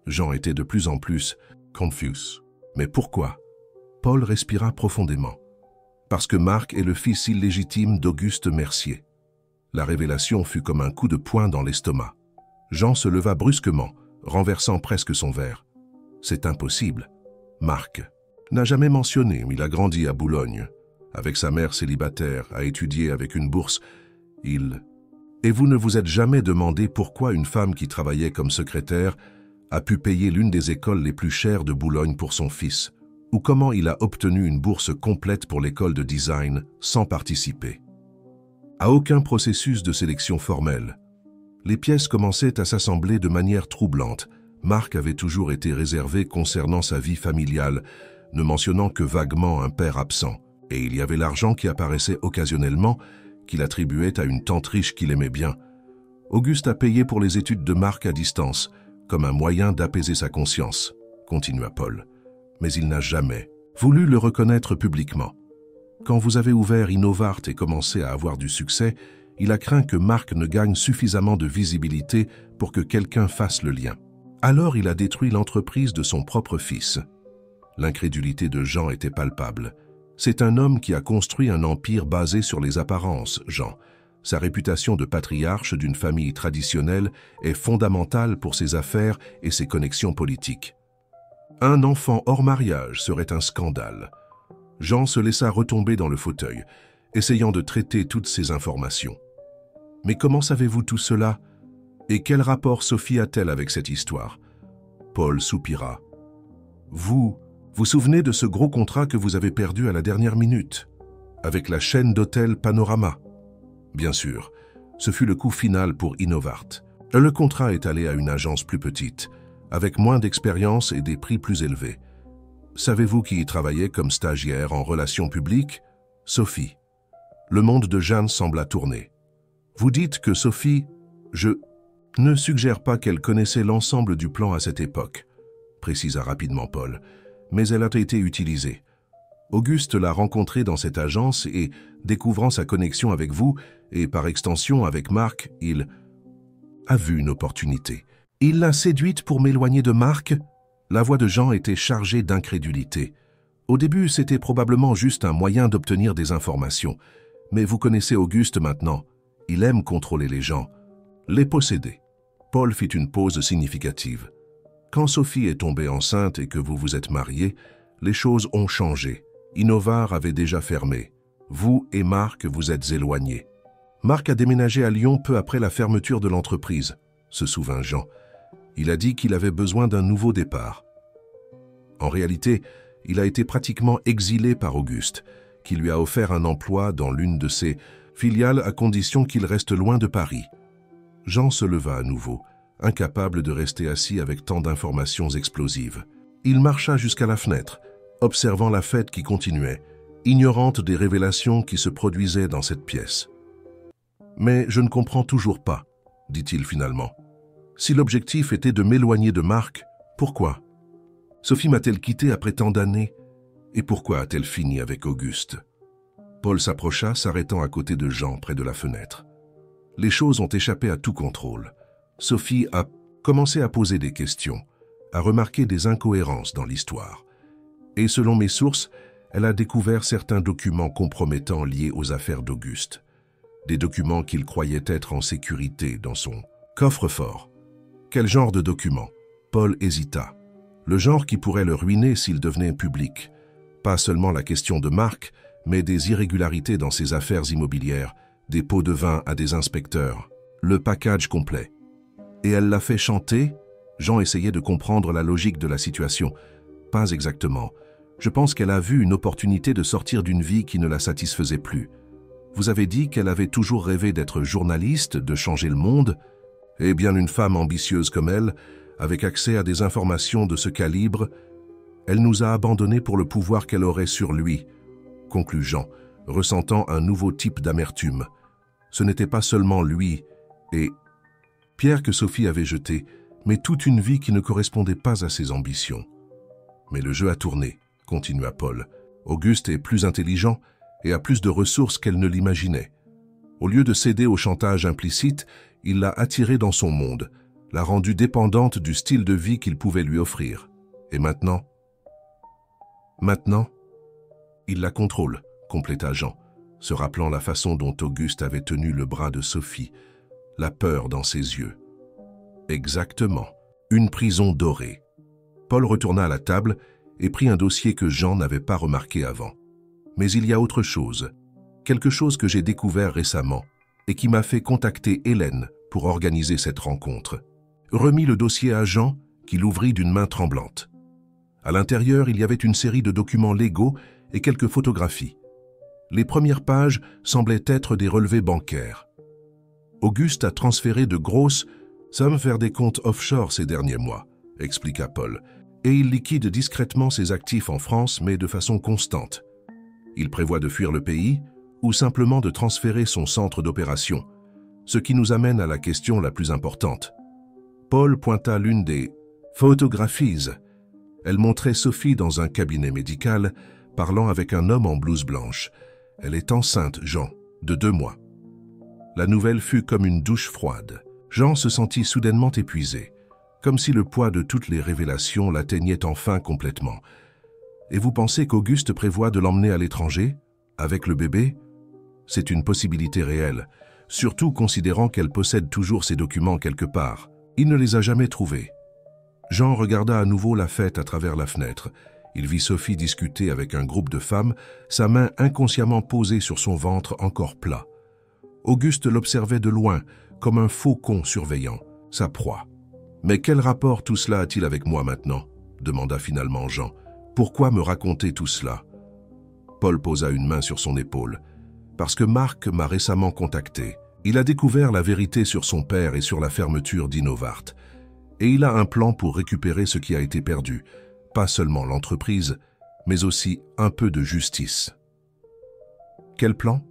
Jean était de plus en plus confus. Mais pourquoi? Paul respira profondément. Parce que Marc est le fils illégitime d'Auguste Mercier. La révélation fut comme un coup de poing dans l'estomac. Jean se leva brusquement, renversant presque son verre. C'est impossible. Marc n'a jamais mentionné, il a grandi à Boulogne. Avec sa mère célibataire, a étudié avec une bourse. Et vous ne vous êtes jamais demandé pourquoi une femme qui travaillait comme secrétaire a pu payer l'une des écoles les plus chères de Boulogne pour son fils, ou comment il a obtenu une bourse complète pour l'école de design sans participer. À aucun processus de sélection formelle. Les pièces commençaient à s'assembler de manière troublante. Marc avait toujours été réservé concernant sa vie familiale, ne mentionnant que vaguement un père absent. Et il y avait l'argent qui apparaissait occasionnellement, qu'il attribuait à une tante riche qu'il aimait bien. Auguste a payé pour les études de Marc à distance, comme un moyen d'apaiser sa conscience, continua Paul. Mais il n'a jamais voulu le reconnaître publiquement. Quand vous avez ouvert Innovart et commencé à avoir du succès, il a craint que Marc ne gagne suffisamment de visibilité pour que quelqu'un fasse le lien. Alors il a détruit l'entreprise de son propre fils. L'incrédulité de Jean était palpable. C'est un homme qui a construit un empire basé sur les apparences, Jean. Sa réputation de patriarche d'une famille traditionnelle est fondamentale pour ses affaires et ses connexions politiques. Un enfant hors mariage serait un scandale. Jean se laissa retomber dans le fauteuil, essayant de traiter toutes ces informations. Mais comment savez-vous tout cela? Et quel rapport Sophie a-t-elle avec cette histoire? Paul soupira. Vous souvenez de ce gros contrat que vous avez perdu à la dernière minute, avec la chaîne d'hôtels Panorama? Bien sûr, ce fut le coup final pour Innovart. Le contrat est allé à une agence plus petite, avec moins d'expérience et des prix plus élevés. Savez-vous qui y travaillait comme stagiaire en relations publiques? Sophie. Le monde de Jeanne sembla tourner. Vous dites que Sophie... Je ne suggère pas qu'elle connaissait l'ensemble du plan à cette époque, précisa rapidement Paul, mais elle a été utilisée. Auguste l'a rencontrée dans cette agence et, découvrant sa connexion avec vous, et par extension avec Marc, il a vu une opportunité. Il l'a séduite pour m'éloigner de Marc? La voix de Jean était chargée d'incrédulité. Au début, c'était probablement juste un moyen d'obtenir des informations. Mais vous connaissez Auguste maintenant. Il aime contrôler les gens, les posséder. Paul fit une pause significative. Quand Sophie est tombée enceinte et que vous vous êtes mariés, les choses ont changé. Innovart avait déjà fermé. Vous et Marc vous êtes éloignés. Marc a déménagé à Lyon peu après la fermeture de l'entreprise, se souvint Jean. Il a dit qu'il avait besoin d'un nouveau départ. En réalité, il a été pratiquement exilé par Auguste, qui lui a offert un emploi dans l'une de ses filiales à condition qu'il reste loin de Paris. Jean se leva à nouveau, incapable de rester assis avec tant d'informations explosives. Il marcha jusqu'à la fenêtre, observant la fête qui continuait, ignorante des révélations qui se produisaient dans cette pièce. « Mais je ne comprends toujours pas, » dit-il finalement. « Si l'objectif était de m'éloigner de Marc, pourquoi? Sophie m'a-t-elle quitté après tant d'années? Et pourquoi a-t-elle fini avec Auguste? Paul s'approcha, s'arrêtant à côté de Jean, près de la fenêtre. Les choses ont échappé à tout contrôle. Sophie a commencé à poser des questions, à remarquer des incohérences dans l'histoire. Et selon mes sources, elle a découvert certains documents compromettants liés aux affaires d'Auguste. Des documents qu'il croyait être en sécurité dans son coffre-fort. Quel genre de documents? Paul hésita. Le genre qui pourrait le ruiner s'il devenait public. Pas seulement la question de marque, mais des irrégularités dans ses affaires immobilières, des pots de vin à des inspecteurs, le package complet. Et elle l'a fait chanter? Jean essayait de comprendre la logique de la situation. Pas exactement. Je pense qu'elle a vu une opportunité de sortir d'une vie qui ne la satisfaisait plus. Vous avez dit qu'elle avait toujours rêvé d'être journaliste, de changer le monde? Eh bien, une femme ambitieuse comme elle, avec accès à des informations de ce calibre, elle nous a abandonnés pour le pouvoir qu'elle aurait sur lui, conclut Jean, ressentant un nouveau type d'amertume. Ce n'était pas seulement lui et Pierre que Sophie avait jeté, mais toute une vie qui ne correspondait pas à ses ambitions. Mais le jeu a tourné, continua Paul. Auguste est plus intelligent et a plus de ressources qu'elle ne l'imaginait. Au lieu de céder au chantage implicite, il l'a attirée dans son monde, l'a rendue dépendante du style de vie qu'il pouvait lui offrir. Et maintenant, il la contrôle, compléta Jean, se rappelant la façon dont Auguste avait tenu le bras de Sophie, la peur dans ses yeux. Exactement, une prison dorée. Paul retourna à la table et prit un dossier que Jean n'avait pas remarqué avant. Mais il y a autre chose, quelque chose que j'ai découvert récemment et qui m'a fait contacter Hélène pour organiser cette rencontre. Remit le dossier à Jean, qui l'ouvrit d'une main tremblante. À l'intérieur, il y avait une série de documents légaux et quelques photographies. Les premières pages semblaient être des relevés bancaires. Auguste a transféré de grosses sommes vers des comptes offshore ces derniers mois, expliqua Paul, et il liquide discrètement ses actifs en France, mais de façon constante. Il prévoit de fuir le pays ou simplement de transférer son centre d'opération, ce qui nous amène à la question la plus importante. Paul pointa l'une des photographies. Elle montrait Sophie dans un cabinet médical, parlant avec un homme en blouse blanche. Elle est enceinte, Jean, de 2 mois. La nouvelle fut comme une douche froide. Jean se sentit soudainement épuisé, comme si le poids de toutes les révélations l'atteignait enfin complètement. Et vous pensez qu'Auguste prévoit de l'emmener à l'étranger, avec le bébé? C'est une possibilité réelle, surtout considérant qu'elle possède toujours ses documents quelque part. Il ne les a jamais trouvés. Jean regarda à nouveau la fête à travers la fenêtre. Il vit Sophie discuter avec un groupe de femmes, sa main inconsciemment posée sur son ventre encore plat. Auguste l'observait de loin, comme un faucon surveillant, sa proie. « Mais quel rapport tout cela a-t-il avec moi maintenant ?» demanda finalement Jean. « Pourquoi me raconter tout cela ?» Paul posa une main sur son épaule. « Parce que Marc m'a récemment contacté. Il a découvert la vérité sur son père et sur la fermeture d'Innovart. Et il a un plan pour récupérer ce qui a été perdu, pas seulement l'entreprise, mais aussi un peu de justice. » Quel plan?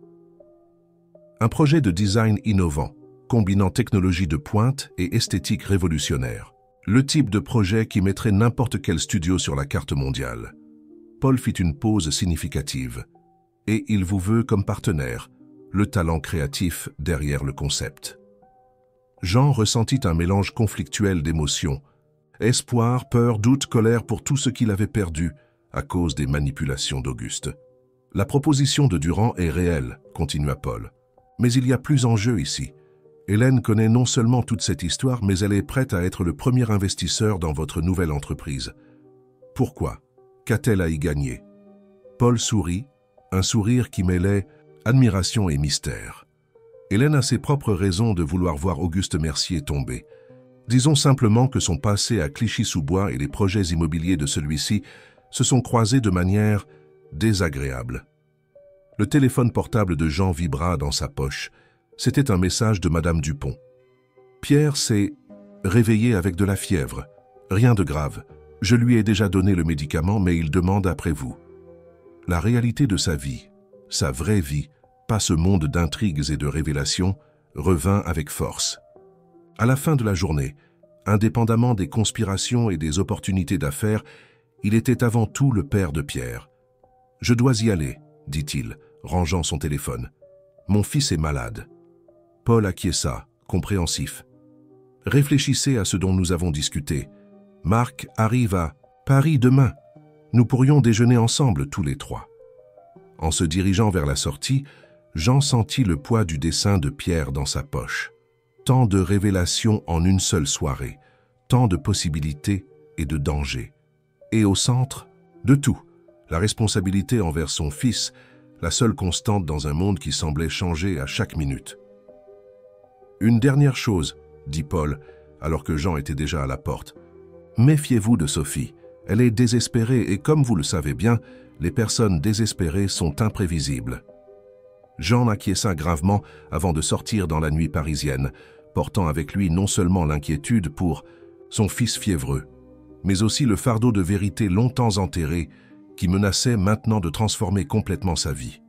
Un projet de design innovant, combinant technologie de pointe et esthétique révolutionnaire. Le type de projet qui mettrait n'importe quel studio sur la carte mondiale. Paul fit une pause significative. Et il vous veut comme partenaire, le talent créatif derrière le concept. Jean ressentit un mélange conflictuel d'émotions. Espoir, peur, doute, colère pour tout ce qu'il avait perdu à cause des manipulations d'Auguste. La proposition de Durand est réelle, continua Paul. Mais il y a plus en jeu ici. Hélène connaît non seulement toute cette histoire, mais elle est prête à être le premier investisseur dans votre nouvelle entreprise. Pourquoi? Qu'a-t-elle à y gagner? Paul sourit, un sourire qui mêlait admiration et mystère. Hélène a ses propres raisons de vouloir voir Auguste Mercier tomber. Disons simplement que son passé à Clichy-sous-Bois et les projets immobiliers de celui-ci se sont croisés de manière désagréable. Le téléphone portable de Jean vibra dans sa poche. C'était un message de Madame Dupont. Pierre s'est réveillé avec de la fièvre. Rien de grave. Je lui ai déjà donné le médicament, mais il demande après vous. La réalité de sa vie, sa vraie vie, pas ce monde d'intrigues et de révélations, revint avec force. À la fin de la journée, indépendamment des conspirations et des opportunités d'affaires, il était avant tout le père de Pierre, « Je dois y aller, dit-il, rangeant son téléphone. Mon fils est malade. » Paul acquiesça, compréhensif. « Réfléchissez à ce dont nous avons discuté. Marc arrive à Paris demain. Nous pourrions déjeuner ensemble tous les trois. » En se dirigeant vers la sortie, Jean sentit le poids du dessein de Pierre dans sa poche. Tant de révélations en une seule soirée, tant de possibilités et de dangers. Et au centre, de tout, la responsabilité envers son fils, la seule constante dans un monde qui semblait changer à chaque minute. « Une dernière chose, » dit Paul, alors que Jean était déjà à la porte. « Méfiez-vous de Sophie. Elle est désespérée et comme vous le savez bien, les personnes désespérées sont imprévisibles. » Jean acquiesça gravement avant de sortir dans la nuit parisienne, portant avec lui non seulement l'inquiétude pour son fils fiévreux, mais aussi le fardeau de vérité longtemps enterré qui menaçait maintenant de transformer complètement sa vie.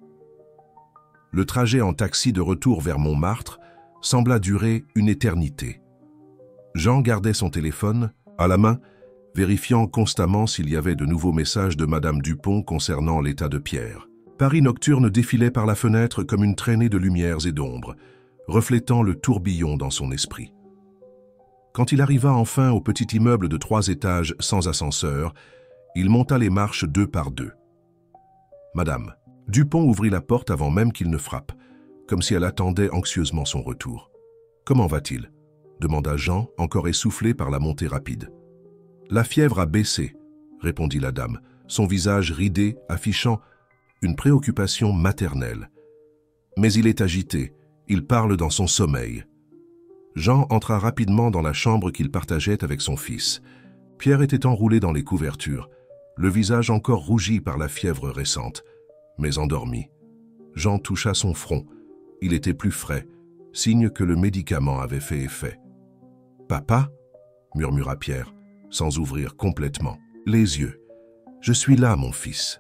Le trajet en taxi de retour vers Montmartre sembla durer une éternité. Jean gardait son téléphone à la main, vérifiant constamment s'il y avait de nouveaux messages de Madame Dupont concernant l'état de Pierre. Paris nocturne défilait par la fenêtre comme une traînée de lumières et d'ombres, reflétant le tourbillon dans son esprit. Quand il arriva enfin au petit immeuble de 3 étages sans ascenseur, il monta les marches 2 par 2. Madame Dupont ouvrit la porte avant même qu'il ne frappe, comme si elle attendait anxieusement son retour. « Comment va-t-il » demanda Jean, encore essoufflé par la montée rapide. « La fièvre a baissé » répondit la dame, son visage ridé affichant une préoccupation maternelle. « Mais il est agité, il parle dans son sommeil. » Jean entra rapidement dans la chambre qu'il partageait avec son fils. Pierre était enroulé dans les couvertures, le visage encore rougi par la fièvre récente, mais endormi. Jean toucha son front. Il était plus frais, signe que le médicament avait fait effet. « Papa » murmura Pierre, sans ouvrir complètement les yeux. « Je suis là, mon fils. »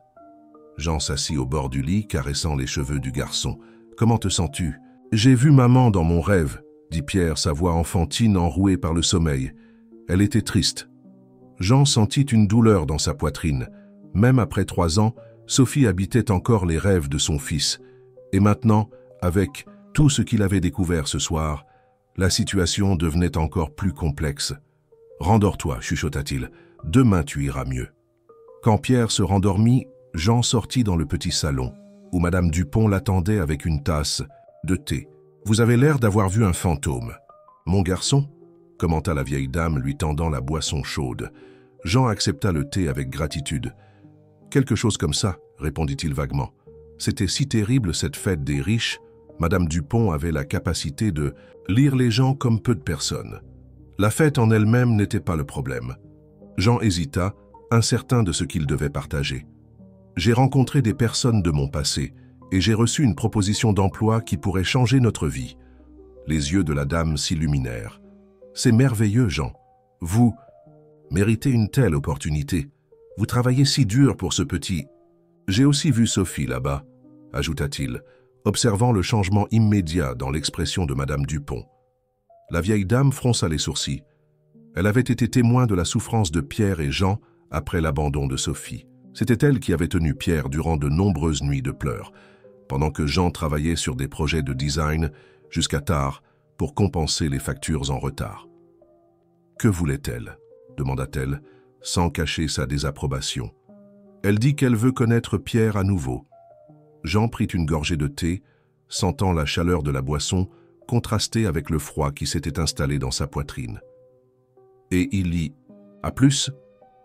Jean s'assit au bord du lit, caressant les cheveux du garçon. « Comment te sens-tu »« J'ai vu maman dans mon rêve, » dit Pierre, sa voix enfantine enrouée par le sommeil. Elle était triste. Jean sentit une douleur dans sa poitrine. Même après 3 ans, Sophie habitait encore les rêves de son fils. Et maintenant, avec tout ce qu'il avait découvert ce soir, la situation devenait encore plus complexe. « Rendors-toi, chuchota-t-il. Demain tu iras mieux. » Quand Pierre se rendormit, Jean sortit dans le petit salon, où Madame Dupont l'attendait avec une tasse de thé. « Vous avez l'air d'avoir vu un fantôme. »« Mon garçon ?» commenta la vieille dame, lui tendant la boisson chaude. Jean accepta le thé avec gratitude. « Quelque chose comme ça, » répondit-il vaguement. C'était si terrible cette fête des riches. Madame Dupont avait la capacité de lire les gens comme peu de personnes. La fête en elle-même n'était pas le problème. Jean hésita, incertain de ce qu'il devait partager. « J'ai rencontré des personnes de mon passé et j'ai reçu une proposition d'emploi qui pourrait changer notre vie. » Les yeux de la dame s'illuminèrent. « C'est merveilleux, Jean. Vous méritez une telle opportunité. Vous travaillez si dur pour ce petit... » « J'ai aussi vu Sophie là-bas, » ajouta-t-il, observant le changement immédiat dans l'expression de Madame Dupont. La vieille dame fronça les sourcils. Elle avait été témoin de la souffrance de Pierre et Jean après l'abandon de Sophie. C'était elle qui avait tenu Pierre durant de nombreuses nuits de pleurs, pendant que Jean travaillait sur des projets de design jusqu'à tard pour compenser les factures en retard. « Que voulait-elle » demanda-t-elle, sans cacher sa désapprobation. Elle dit qu'elle veut connaître Pierre à nouveau. Jean prit une gorgée de thé, sentant la chaleur de la boisson contraster avec le froid qui s'était installé dans sa poitrine. Et il lit « À plus,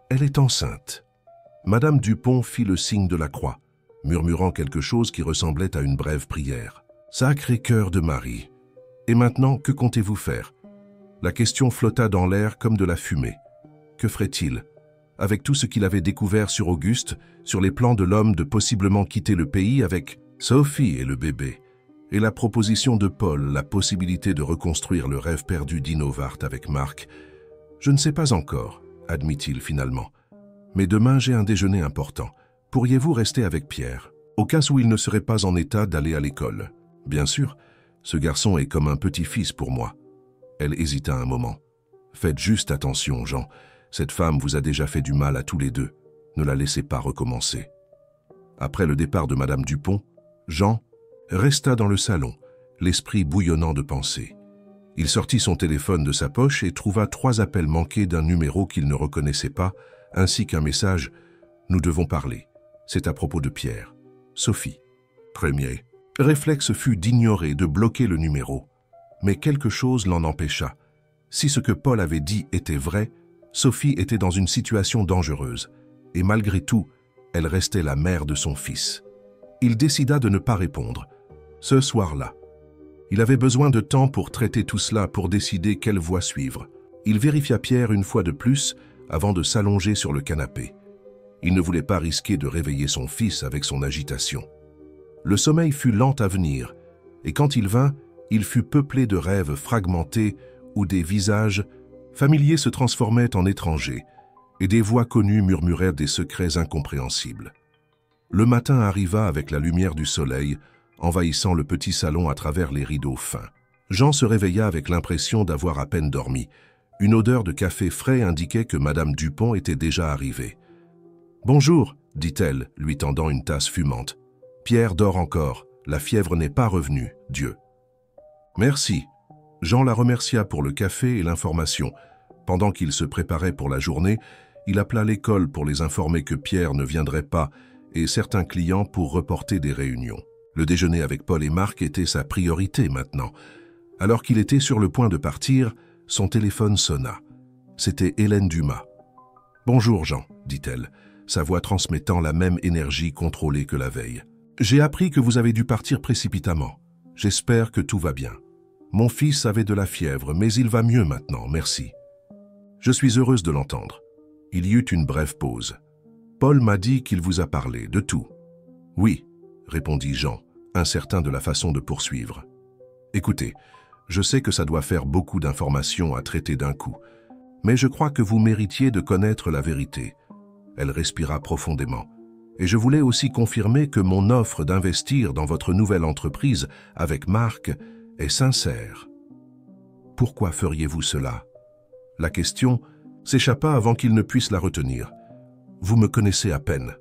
elle est enceinte. » Madame Dupont fit le signe de la croix, murmurant quelque chose qui ressemblait à une brève prière. « Sacré cœur de Marie. Et maintenant, que comptez-vous faire » La question flotta dans l'air comme de la fumée. Que ferait-il ? Avec tout ce qu'il avait découvert sur Auguste, sur les plans de l'homme de possiblement quitter le pays avec Sophie et le bébé, et la proposition de Paul, la possibilité de reconstruire le rêve perdu d'Innovart avec Marc. « Je ne sais pas encore, » admit-il finalement. « Mais demain j'ai un déjeuner important. Pourriez-vous rester avec Pierre, au cas où il ne serait pas en état d'aller à l'école ? Bien sûr, ce garçon est comme un petit-fils pour moi. » Elle hésita un moment. « Faites juste attention, Jean. Cette femme vous a déjà fait du mal à tous les deux. Ne la laissez pas recommencer. » Après le départ de Madame Dupont, Jean resta dans le salon, l'esprit bouillonnant de pensées. Il sortit son téléphone de sa poche et trouva 3 appels manqués d'un numéro qu'il ne reconnaissait pas, ainsi qu'un message « Nous devons parler. C'est à propos de Pierre. Sophie. » Premier réflexe fut d'ignorer, de bloquer le numéro. Mais quelque chose l'en empêcha. Si ce que Paul avait dit était vrai, Sophie était dans une situation dangereuse. Et malgré tout, elle restait la mère de son fils. Il décida de ne pas répondre. Ce soir-là, il avait besoin de temps pour traiter tout cela, pour décider quelle voie suivre. Il vérifia Pierre une fois de plus avant de s'allonger sur le canapé. Il ne voulait pas risquer de réveiller son fils avec son agitation. Le sommeil fut lent à venir, et quand il vint, il fut peuplé de rêves fragmentés où des visages familiers se transformaient en étrangers, et des voix connues murmurèrent des secrets incompréhensibles. Le matin arriva avec la lumière du soleil, envahissant le petit salon à travers les rideaux fins. Jean se réveilla avec l'impression d'avoir à peine dormi. Une odeur de café frais indiquait que Madame Dupont était déjà arrivée. « Bonjour », dit-elle, lui tendant une tasse fumante. « Pierre dort encore, la fièvre n'est pas revenue, Dieu. » « Merci. » Jean la remercia pour le café et l'information. Pendant qu'il se préparait pour la journée, il appela l'école pour les informer que Pierre ne viendrait pas et certains clients pour reporter des réunions. Le déjeuner avec Paul et Marc était sa priorité maintenant. Alors qu'il était sur le point de partir, son téléphone sonna. C'était Hélène Dumas. « Bonjour Jean, » dit-elle, sa voix transmettant la même énergie contrôlée que la veille. « J'ai appris que vous avez dû partir précipitamment. J'espère que tout va bien. Mon fils avait de la fièvre, mais il va mieux maintenant, merci. » « Je suis heureuse de l'entendre. » Il y eut une brève pause. « Paul m'a dit qu'il vous a parlé, de tout. »« Oui, » répondit Jean, incertain de la façon de poursuivre. « Écoutez, je sais que ça doit faire beaucoup d'informations à traiter d'un coup, mais je crois que vous méritiez de connaître la vérité. » Elle respira profondément. « Et je voulais aussi confirmer que mon offre d'investir dans votre nouvelle entreprise avec Marc est sincère. » « Pourquoi feriez-vous cela ?» La question s'échappa avant qu'il ne puisse la retenir. « Vous me connaissez à peine. »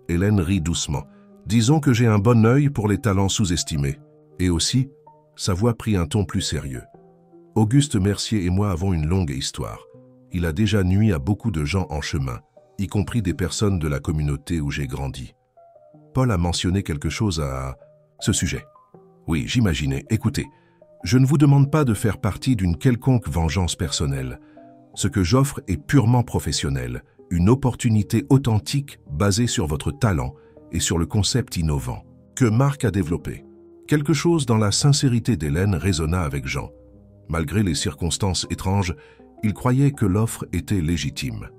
Hélène rit doucement. « Disons que j'ai un bon œil pour les talents sous-estimés. » Et aussi, sa voix prit un ton plus sérieux. « Auguste Mercier et moi avons une longue histoire. Il a déjà nui à beaucoup de gens en chemin, y compris des personnes de la communauté où j'ai grandi. » Paul a mentionné quelque chose à ce sujet. « Oui, j'imaginais. Écoutez, je ne vous demande pas de faire partie d'une quelconque vengeance personnelle. Ce que j'offre est purement professionnel, une opportunité authentique basée sur votre talent et sur le concept innovant que Marc a développé. » Quelque chose dans la sincérité d'Hélène résonna avec Jean. Malgré les circonstances étranges, il croyait que l'offre était légitime.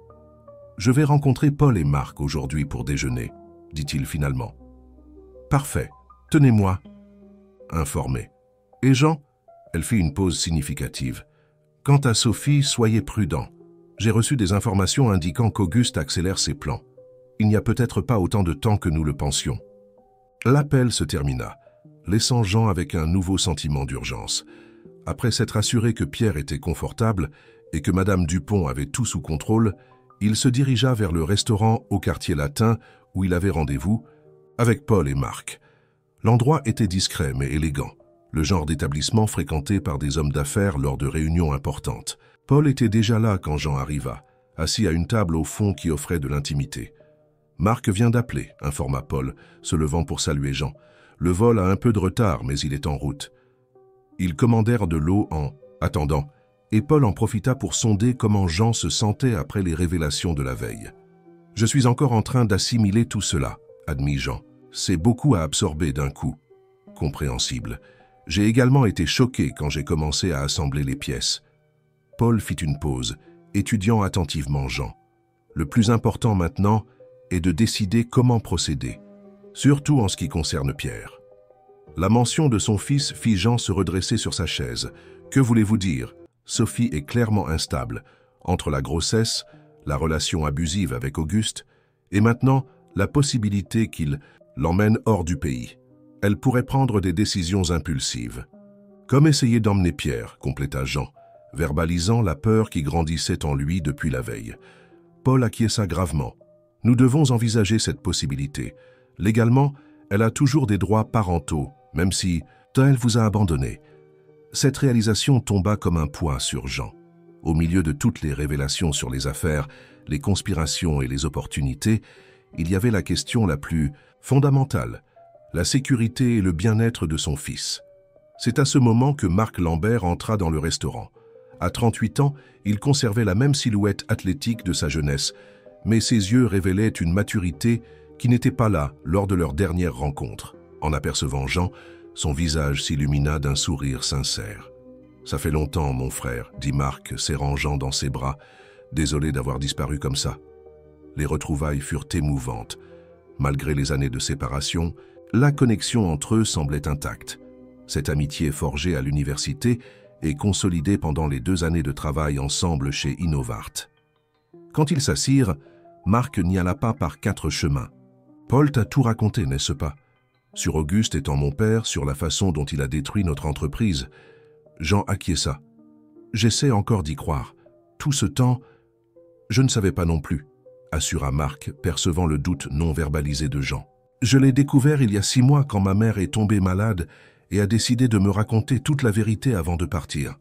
« Je vais rencontrer Paul et Marc aujourd'hui pour déjeuner, » dit-il finalement. « Parfait, tenez-moi informé. » Et Jean ? Elle fit une pause significative. « Quant à Sophie, soyez prudent. J'ai reçu des informations indiquant qu'Auguste accélère ses plans. Il n'y a peut-être pas autant de temps que nous le pensions. » L'appel se termina, laissant Jean avec un nouveau sentiment d'urgence. Après s'être assuré que Pierre était confortable et que Madame Dupont avait tout sous contrôle, il se dirigea vers le restaurant au quartier latin où il avait rendez-vous avec Paul et Marc. L'endroit était discret mais élégant, le genre d'établissement fréquenté par des hommes d'affaires lors de réunions importantes. Paul était déjà là quand Jean arriva, assis à une table au fond qui offrait de l'intimité. « Marc vient d'appeler », informa Paul, se levant pour saluer Jean. « Le vol a un peu de retard, mais il est en route. » Ils commandèrent de l'eau en attendant, et Paul en profita pour sonder comment Jean se sentait après les révélations de la veille. « Je suis encore en train d'assimiler tout cela, » admit Jean. « C'est beaucoup à absorber d'un coup. » Compréhensible. « J'ai également été choqué quand j'ai commencé à assembler les pièces. » Paul fit une pause, étudiant attentivement Jean. « Le plus important maintenant est de décider comment procéder, surtout en ce qui concerne Pierre. » La mention de son fils fit Jean se redresser sur sa chaise. « Que voulez-vous dire ? Sophie est clairement instable, entre la grossesse, la relation abusive avec Auguste, et maintenant la possibilité qu'il l'emmène hors du pays. Elle pourrait prendre des décisions impulsives. » Comme essayer d'emmener Pierre, compléta Jean, verbalisant la peur qui grandissait en lui depuis la veille. Paul acquiesça gravement. « Nous devons envisager cette possibilité. Légalement, elle a toujours des droits parentaux, même si elle vous a abandonné. Cette réalisation tomba comme un poids sur Jean. Au milieu de toutes les révélations sur les affaires, les conspirations et les opportunités, il y avait la question la plus fondamentale, la sécurité et le bien-être de son fils. C'est à ce moment que Marc Lambert entra dans le restaurant. À 38 ans, il conservait la même silhouette athlétique de sa jeunesse, mais ses yeux révélaient une maturité qui n'était pas là lors de leur dernière rencontre. En apercevant Jean, son visage s'illumina d'un sourire sincère. « Ça fait longtemps, mon frère, » dit Marc, serrant Jean dans ses bras, désolé d'avoir disparu comme ça. Les retrouvailles furent émouvantes. Malgré les années de séparation, la connexion entre eux semblait intacte. Cette amitié forgée à l'université et consolidée pendant les 2 années de travail ensemble chez Innovart. Quand ils s'assirent, Marc n'y alla pas par 4 chemins. « Paul t'a tout raconté, n'est-ce pas? Sur Auguste étant mon père, sur la façon dont il a détruit notre entreprise. » Jean acquiesça. « J'essaie encore d'y croire. Tout ce temps, je ne savais pas non plus, » assura Marc, percevant le doute non verbalisé de Jean. « Je l'ai découvert il y a 6 mois quand ma mère est tombée malade et a décidé de me raconter toute la vérité avant de partir. »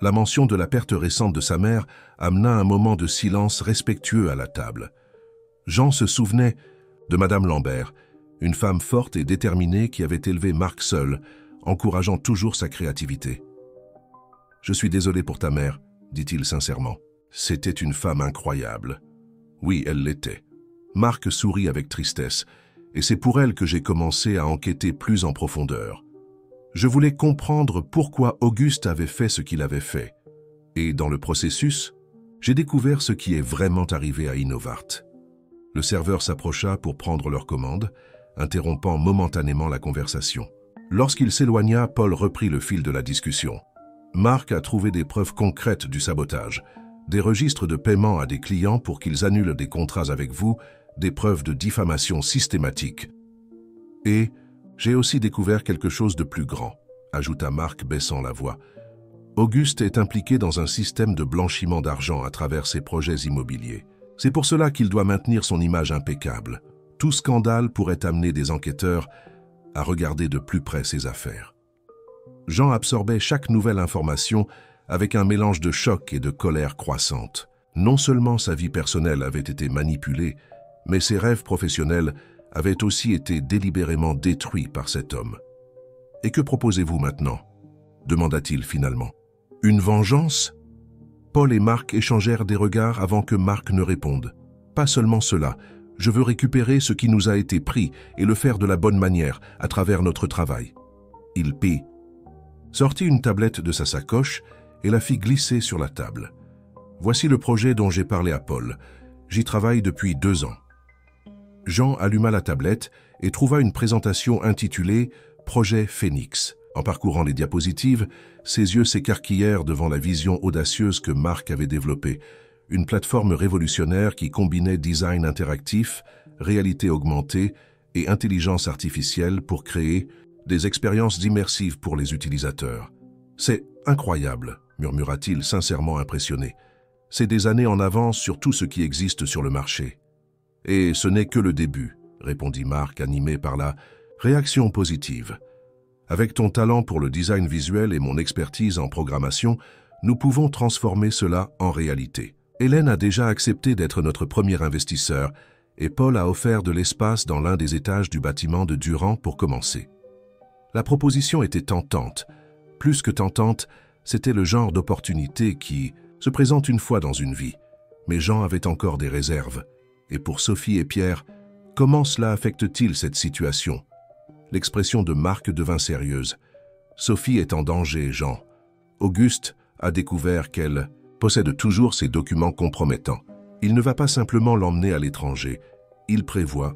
La mention de la perte récente de sa mère amena un moment de silence respectueux à la table. Jean se souvenait de Madame Lambert, une femme forte et déterminée qui avait élevé Marc seul, encourageant toujours sa créativité. « Je suis désolé pour ta mère, » dit-il sincèrement. « C'était une femme incroyable. » Oui, elle l'était. Marc sourit avec tristesse, et c'est pour elle que j'ai commencé à enquêter plus en profondeur. Je voulais comprendre pourquoi Auguste avait fait ce qu'il avait fait. Et dans le processus, j'ai découvert ce qui est vraiment arrivé à Innovart. Le serveur s'approcha pour prendre leur commande, interrompant momentanément la conversation. Lorsqu'il s'éloigna, Paul reprit le fil de la discussion. Marc a trouvé des preuves concrètes du sabotage, des registres de paiement à des clients pour qu'ils annulent des contrats avec vous, des preuves de diffamation systématique. Et j'ai aussi découvert quelque chose de plus grand, ajouta Marc baissant la voix. Auguste est impliqué dans un système de blanchiment d'argent à travers ses projets immobiliers. C'est pour cela qu'il doit maintenir son image impeccable. Tout scandale pourrait amener des enquêteurs à regarder de plus près ses affaires. Jean absorbait chaque nouvelle information avec un mélange de choc et de colère croissante. Non seulement sa vie personnelle avait été manipulée, mais ses rêves professionnels avaient aussi été délibérément détruits par cet homme. « Et que proposez-vous maintenant » demanda-t-il finalement. « Une vengeance ?» Paul et Marc échangèrent des regards avant que Marc ne réponde. « Pas seulement cela, je veux récupérer ce qui nous a été pris et le faire de la bonne manière, à travers notre travail. » Il prit, sortit une tablette de sa sacoche et la fit glisser sur la table. « Voici le projet dont j'ai parlé à Paul. J'y travaille depuis 2 ans. » Jean alluma la tablette et trouva une présentation intitulée « Projet Phénix ». En parcourant les diapositives, ses yeux s'écarquillèrent devant la vision audacieuse que Marc avait développée, une plateforme révolutionnaire qui combinait design interactif, réalité augmentée et intelligence artificielle pour créer des expériences immersives pour les utilisateurs. « C'est incroyable », murmura-t-il sincèrement impressionné. « C'est des années en avance sur tout ce qui existe sur le marché. » « Et ce n'est que le début, » répondit Marc, animé par la réaction positive. « Avec ton talent pour le design visuel et mon expertise en programmation, nous pouvons transformer cela en réalité. Hélène a déjà accepté d'être notre premier investisseur et Paul a offert de l'espace dans l'un des étages du bâtiment de Durand pour commencer. » La proposition était tentante. Plus que tentante, c'était le genre d'opportunité qui se présente une fois dans une vie. Mais Jean avait encore des réserves. Et pour Sophie et Pierre, comment cela affecte-t-il cette situation? L'expression de Marc devint sérieuse. Sophie est en danger, Jean. Auguste a découvert qu'elle possède toujours ces documents compromettants. Il ne va pas simplement l'emmener à l'étranger. Il prévoit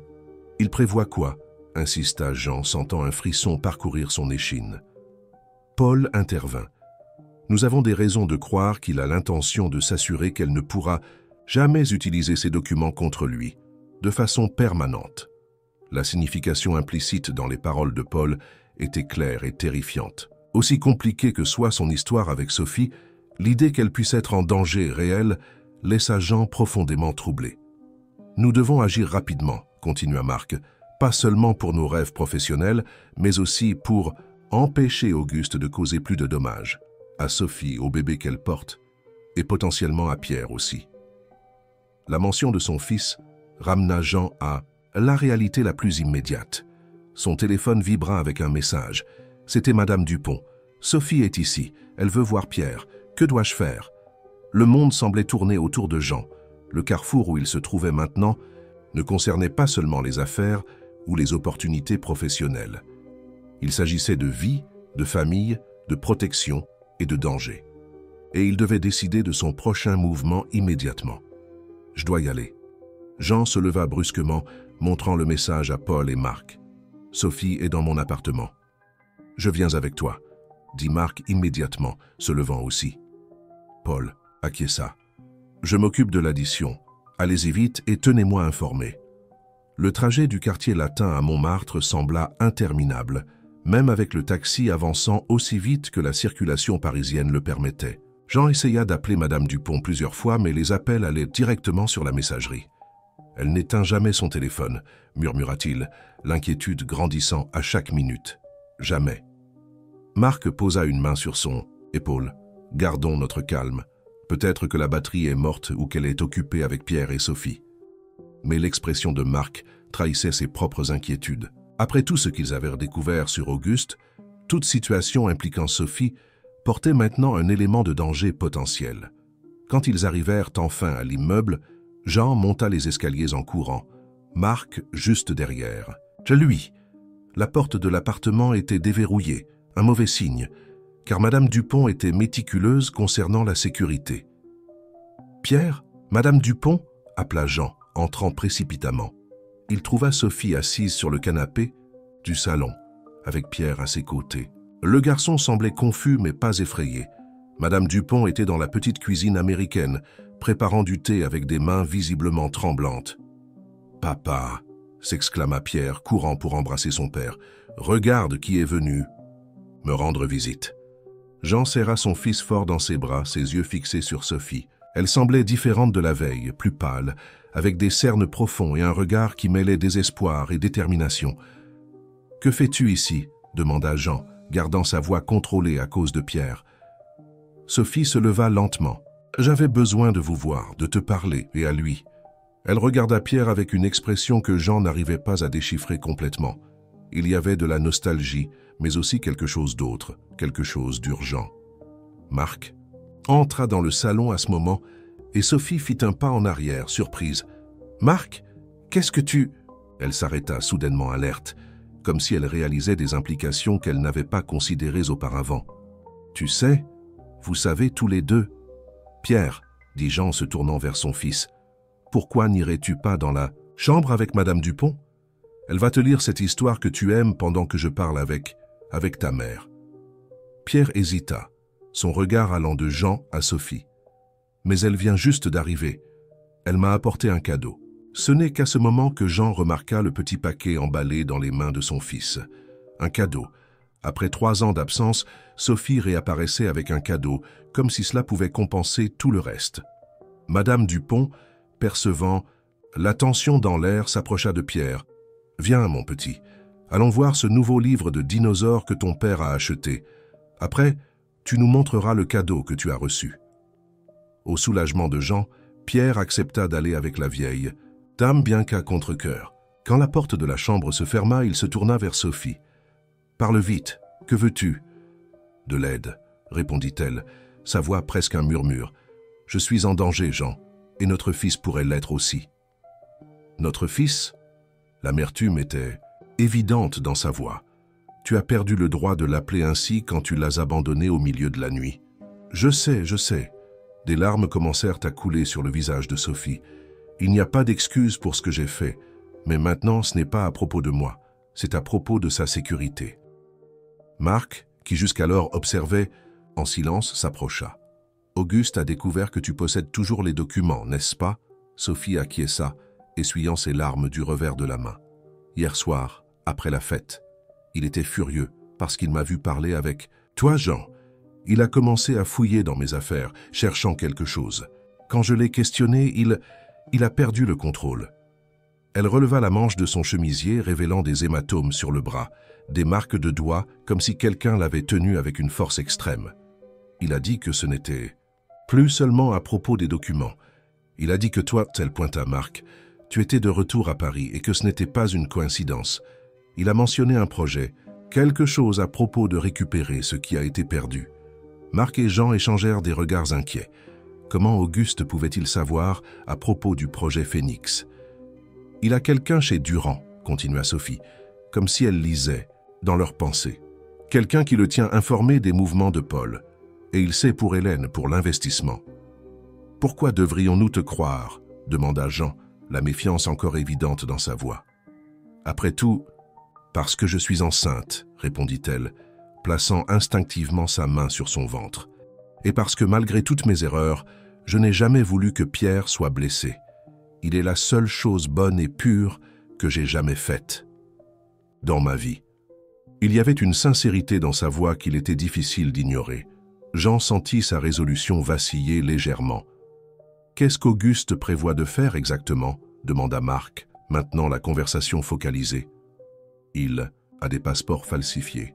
quoi? Insista Jean, sentant un frisson parcourir son échine. Paul intervint. Nous avons des raisons de croire qu'il a l'intention de s'assurer qu'elle ne pourra jamais utiliser ces documents contre lui, de façon permanente. La signification implicite dans les paroles de Paul était claire et terrifiante. Aussi compliquée que soit son histoire avec Sophie, l'idée qu'elle puisse être en danger réel laissa Jean profondément troublé. « Nous devons agir rapidement », continua Marc, pas seulement pour nos rêves professionnels, mais aussi pour empêcher Auguste de causer plus de dommages, à Sophie, au bébé qu'elle porte, et potentiellement à Pierre aussi. La mention de son fils ramena Jean à la réalité la plus immédiate. Son téléphone vibra avec un message. C'était Madame Dupont. « Sophie est ici, elle veut voir Pierre. Que dois-je faire ?» Le monde semblait tourner autour de Jean. Le carrefour où il se trouvait maintenant ne concernait pas seulement les affaires ou les opportunités professionnelles. Il s'agissait de vie, de famille, de protection et de danger. Et il devait décider de son prochain mouvement immédiatement. « Je dois y aller. » Jean se leva brusquement, montrant le message à Paul et Marc. « Sophie est dans mon appartement. »« Je viens avec toi, » dit Marc immédiatement, se levant aussi. Paul acquiesça. « Je m'occupe de l'addition. Allez-y vite et tenez-moi informé. » Le trajet du quartier latin à Montmartre sembla interminable, même avec le taxi avançant aussi vite que la circulation parisienne le permettait. Jean essaya d'appeler Madame Dupont plusieurs fois, mais les appels allaient directement sur la messagerie. « Elle n'éteint jamais son téléphone, » murmura-t-il, l'inquiétude grandissant à chaque minute. « Jamais. » Marc posa une main sur son épaule. « Gardons notre calme. Peut-être que la batterie est morte ou qu'elle est occupée avec Pierre et Sophie. » Mais l'expression de Marc trahissait ses propres inquiétudes. Après tout ce qu'ils avaient découvert sur Auguste, toute situation impliquant Sophie portait maintenant un élément de danger potentiel. Quand ils arrivèrent enfin à l'immeuble, Jean monta les escaliers en courant, Marc juste derrière. « Lui !» La porte de l'appartement était déverrouillée, un mauvais signe, car Madame Dupont était méticuleuse concernant la sécurité. « Pierre, Madame Dupont ?» appela Jean, entrant précipitamment. Il trouva Sophie assise sur le canapé du salon, avec Pierre à ses côtés. Le garçon semblait confus mais pas effrayé. Madame Dupont était dans la petite cuisine américaine, préparant du thé avec des mains visiblement tremblantes. « Papa !» s'exclama Pierre, courant pour embrasser son père. « Regarde qui est venu me rendre visite. » Jean serra son fils fort dans ses bras, ses yeux fixés sur Sophie. Elle semblait différente de la veille, plus pâle, avec des cernes profonds et un regard qui mêlait désespoir et détermination. « Que fais-tu ici ?» demanda Jean, gardant sa voix contrôlée à cause de Pierre. Sophie se leva lentement. « J'avais besoin de vous voir, de te parler, et à lui. » Elle regarda Pierre avec une expression que Jean n'arrivait pas à déchiffrer complètement. Il y avait de la nostalgie, mais aussi quelque chose d'autre, quelque chose d'urgent. Marc entra dans le salon à ce moment, et Sophie fit un pas en arrière, surprise. « Marc, qu'est-ce que tu… » Elle s'arrêta soudainement alerte, comme si elle réalisait des implications qu'elle n'avait pas considérées auparavant. « Tu sais, vous savez tous les deux. »« Pierre, » dit Jean se tournant vers son fils, « pourquoi n'irais-tu pas dans la chambre avec Madame Dupont? Elle va te lire cette histoire que tu aimes pendant que je parle avec ta mère. » Pierre hésita, son regard allant de Jean à Sophie. « Mais elle vient juste d'arriver. Elle m'a apporté un cadeau. » Ce n'est qu'à ce moment que Jean remarqua le petit paquet emballé dans les mains de son fils. Un cadeau. Après 3 ans d'absence, Sophie réapparaissait avec un cadeau, comme si cela pouvait compenser tout le reste. Madame Dupont, percevant la tension dans l'air, s'approcha de Pierre. « Viens, mon petit, allons voir ce nouveau livre de dinosaures que ton père a acheté. Après, tu nous montreras le cadeau que tu as reçu. » Au soulagement de Jean, Pierre accepta d'aller avec la vieille, dame bien qu'à contre-cœur. Quand la porte de la chambre se ferma, il se tourna vers Sophie. « Parle vite, que veux-tu ?»« De l'aide, » répondit-elle, sa voix presque un murmure. « Je suis en danger, Jean, et notre fils pourrait l'être aussi. »« Notre fils ?» L'amertume était évidente dans sa voix. « Tu as perdu le droit de l'appeler ainsi quand tu l'as abandonné au milieu de la nuit. »« Je sais, je sais. » Des larmes commencèrent à couler sur le visage de Sophie. « Il n'y a pas d'excuse pour ce que j'ai fait, mais maintenant ce n'est pas à propos de moi, c'est à propos de sa sécurité. » Marc, qui jusqu'alors observait, en silence s'approcha. « Auguste a découvert que tu possèdes toujours les documents, n'est-ce pas ?» Sophie acquiesça, essuyant ses larmes du revers de la main. « Hier soir, après la fête, il était furieux parce qu'il m'a vu parler avec toi, Jean. Il a commencé à fouiller dans mes affaires, cherchant quelque chose. Quand je l'ai questionné, il a perdu le contrôle. Elle releva la manche de son chemisier, révélant des hématomes sur le bras, des marques de doigts, comme si quelqu'un l'avait tenue avec une force extrême. Il a dit que ce n'était plus seulement à propos des documents. Il a dit que toi, elle pointe à Marc, tu étais de retour à Paris et que ce n'était pas une coïncidence. Il a mentionné un projet, quelque chose à propos de récupérer ce qui a été perdu. Marc et Jean échangèrent des regards inquiets. Comment Auguste pouvait-il savoir à propos du projet Phénix? Il a quelqu'un chez Durand, continua Sophie, comme si elle lisait dans leurs pensées. Quelqu'un qui le tient informé des mouvements de Paul. Et il sait pour Hélène, pour l'investissement. « Pourquoi devrions-nous te croire ?» demanda Jean, la méfiance encore évidente dans sa voix. « Après tout, parce que je suis enceinte, » répondit-elle, plaçant instinctivement sa main sur son ventre. « Et parce que malgré toutes mes erreurs, je n'ai jamais voulu que Pierre soit blessé. Il est la seule chose bonne et pure que j'ai jamais faite dans ma vie. » Il y avait une sincérité dans sa voix qu'il était difficile d'ignorer. Jean sentit sa résolution vaciller légèrement. « Qu'est-ce qu'Auguste prévoit de faire exactement ?» demanda Marc, maintenant la conversation focalisée. « Il a des passeports falsifiés,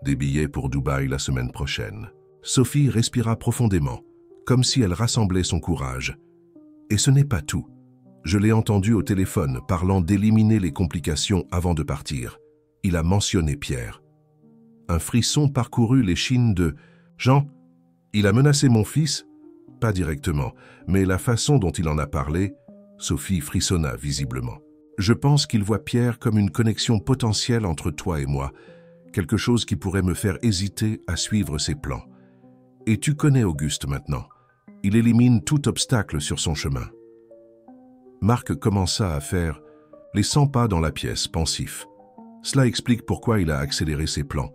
des billets pour Dubaï la semaine prochaine. » Sophie respira profondément, comme si elle rassemblait son courage. « Et ce n'est pas tout. Je l'ai entendu au téléphone parlant d'éliminer les complications avant de partir. Il a mentionné Pierre. » Un frisson parcourut l'échine de Jean. « Il a menacé mon fils ?» Pas directement, mais la façon dont il en a parlé, Sophie frissonna visiblement. « Je pense qu'il voit Pierre comme une connexion potentielle entre toi et moi, quelque chose qui pourrait me faire hésiter à suivre ses plans. Et tu connais Auguste maintenant. Il élimine tout obstacle sur son chemin. » Marc commença à faire les 100 pas dans la pièce, pensif. Cela explique pourquoi il a accéléré ses plans.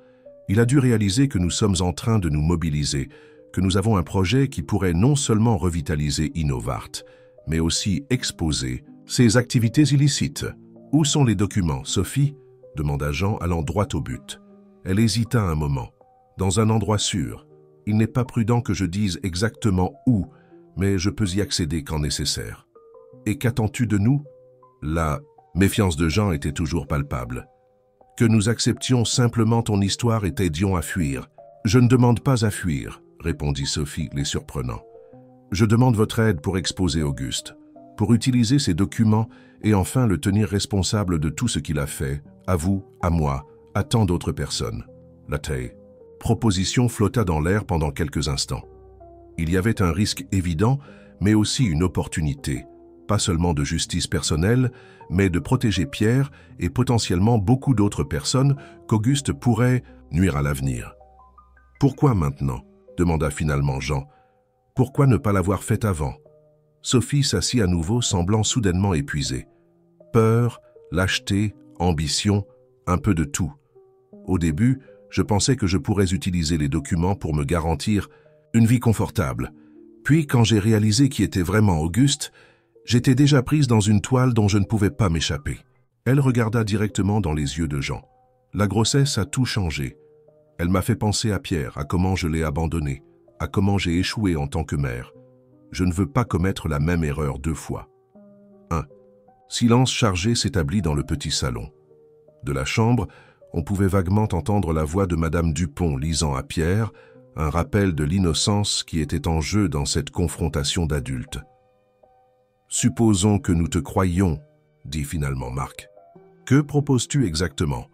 Il a dû réaliser que nous sommes en train de nous mobiliser, que nous avons un projet qui pourrait non seulement revitaliser Innovart, mais aussi exposer ses activités illicites. « Où sont les documents, Sophie ?» demanda Jean, allant droit au but. Elle hésita un moment. « Dans un endroit sûr. Il n'est pas prudent que je dise exactement où, mais je peux y accéder quand nécessaire. »« Et qu'attends-tu de nous ?» La méfiance de Jean était toujours palpable. « Que nous acceptions simplement ton histoire et t'aidions à fuir. »« Je ne demande pas à fuir, » répondit Sophie, les surprenant. « Je demande votre aide pour exposer Auguste, pour utiliser ces documents et enfin le tenir responsable de tout ce qu'il a fait, à vous, à moi, à tant d'autres personnes. » La proposition flotta dans l'air pendant quelques instants. Il y avait un risque évident, mais aussi une opportunité, pas seulement de justice personnelle, mais de protéger Pierre et potentiellement beaucoup d'autres personnes qu'Auguste pourrait nuire à l'avenir. « Pourquoi maintenant ?» demanda finalement Jean. « Pourquoi ne pas l'avoir fait avant ?» Sophie s'assit à nouveau, semblant soudainement épuisée. Peur, lâcheté, ambition, un peu de tout. Au début, je pensais que je pourrais utiliser les documents pour me garantir une vie confortable. Puis, quand j'ai réalisé qui était vraiment Auguste, j'étais déjà prise dans une toile dont je ne pouvais pas m'échapper. Elle regarda directement dans les yeux de Jean. La grossesse a tout changé. Elle m'a fait penser à Pierre, à comment je l'ai abandonné, à comment j'ai échoué en tant que mère. Je ne veux pas commettre la même erreur 2 fois. 1. Silence chargé s'établit dans le petit salon. De la chambre, on pouvait vaguement entendre la voix de Madame Dupont lisant à Pierre, un rappel de l'innocence qui était en jeu dans cette confrontation d'adultes. « Supposons que nous te croyions, » dit finalement Marc. « Que proposes-tu exactement ?»«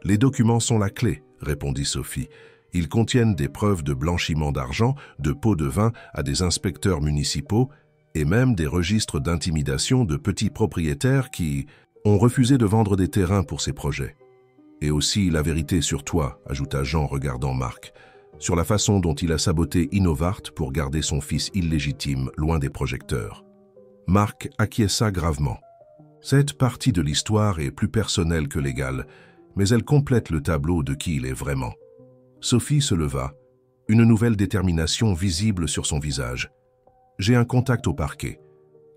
Les documents sont la clé, » répondit Sophie. « Ils contiennent des preuves de blanchiment d'argent, de pots de vin à des inspecteurs municipaux et même des registres d'intimidation de petits propriétaires qui ont refusé de vendre des terrains pour ces projets. Et aussi la vérité sur toi, » ajouta Jean regardant Marc, « sur la façon dont il a saboté Innovart pour garder son fils illégitime loin des projecteurs. » Marc acquiesça gravement. Cette partie de l'histoire est plus personnelle que légale, mais elle complète le tableau de qui il est vraiment. Sophie se leva, une nouvelle détermination visible sur son visage. « J'ai un contact au parquet,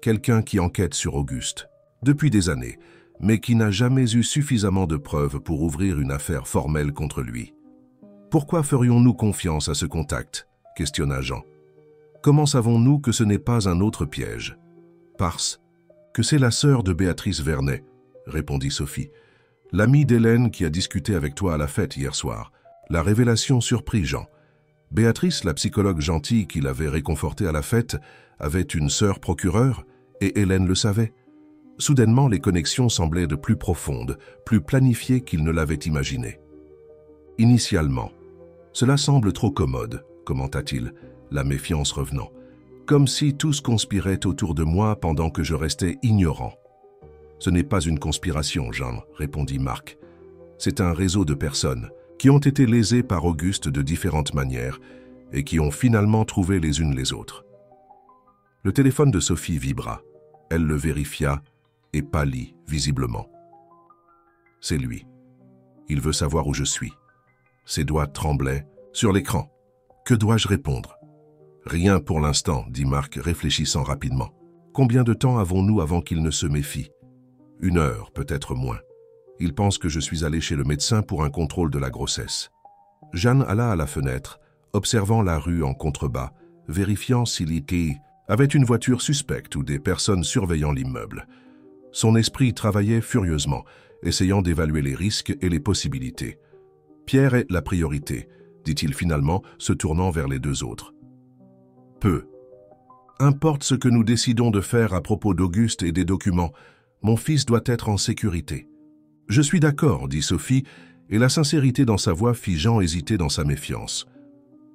quelqu'un qui enquête sur Auguste, depuis des années, mais qui n'a jamais eu suffisamment de preuves pour ouvrir une affaire formelle contre lui. »« Pourquoi ferions-nous confiance à ce contact ?» questionna Jean. « Comment savons-nous que ce n'est pas un autre piège ?»« Parce Que c'est la sœur de Béatrice Vernet, répondit Sophie. L'amie d'Hélène qui a discuté avec toi à la fête hier soir. La révélation surprit Jean. Béatrice, la psychologue gentille qui l'avait réconfortée à la fête, avait une sœur procureure, et Hélène le savait. Soudainement, les connexions semblaient de plus profondes, plus planifiées qu'il ne l'avait imaginé. Initialement, cela semble trop commode, commenta-t-il, la méfiance revenant, comme si tous conspiraient autour de moi pendant que je restais ignorant. Ce n'est pas une conspiration, Jean, répondit Marc. C'est un réseau de personnes qui ont été lésées par Auguste de différentes manières et qui ont finalement trouvé les unes les autres. Le téléphone de Sophie vibra. Elle le vérifia et pâlit visiblement. C'est lui. Il veut savoir où je suis. Ses doigts tremblaient. Sur l'écran. Que dois-je répondre? Rien pour l'instant, dit Marc, réfléchissant rapidement. Combien de temps avons-nous avant qu'il ne se méfie? 1 heure, peut-être moins. Il pense que je suis allé chez le médecin pour un contrôle de la grossesse. Jeanne alla à la fenêtre, observant la rue en contrebas, vérifiant s'il y avait une voiture suspecte ou des personnes surveillant l'immeuble. Son esprit travaillait furieusement, essayant d'évaluer les risques et les possibilités. Pierre est la priorité, dit-il finalement, se tournant vers les 2 autres. Peu. Importe ce que nous décidons de faire à propos d'Auguste et des documents, mon fils doit être en sécurité. Je suis d'accord, dit Sophie, et la sincérité dans sa voix fit Jean hésiter dans sa méfiance.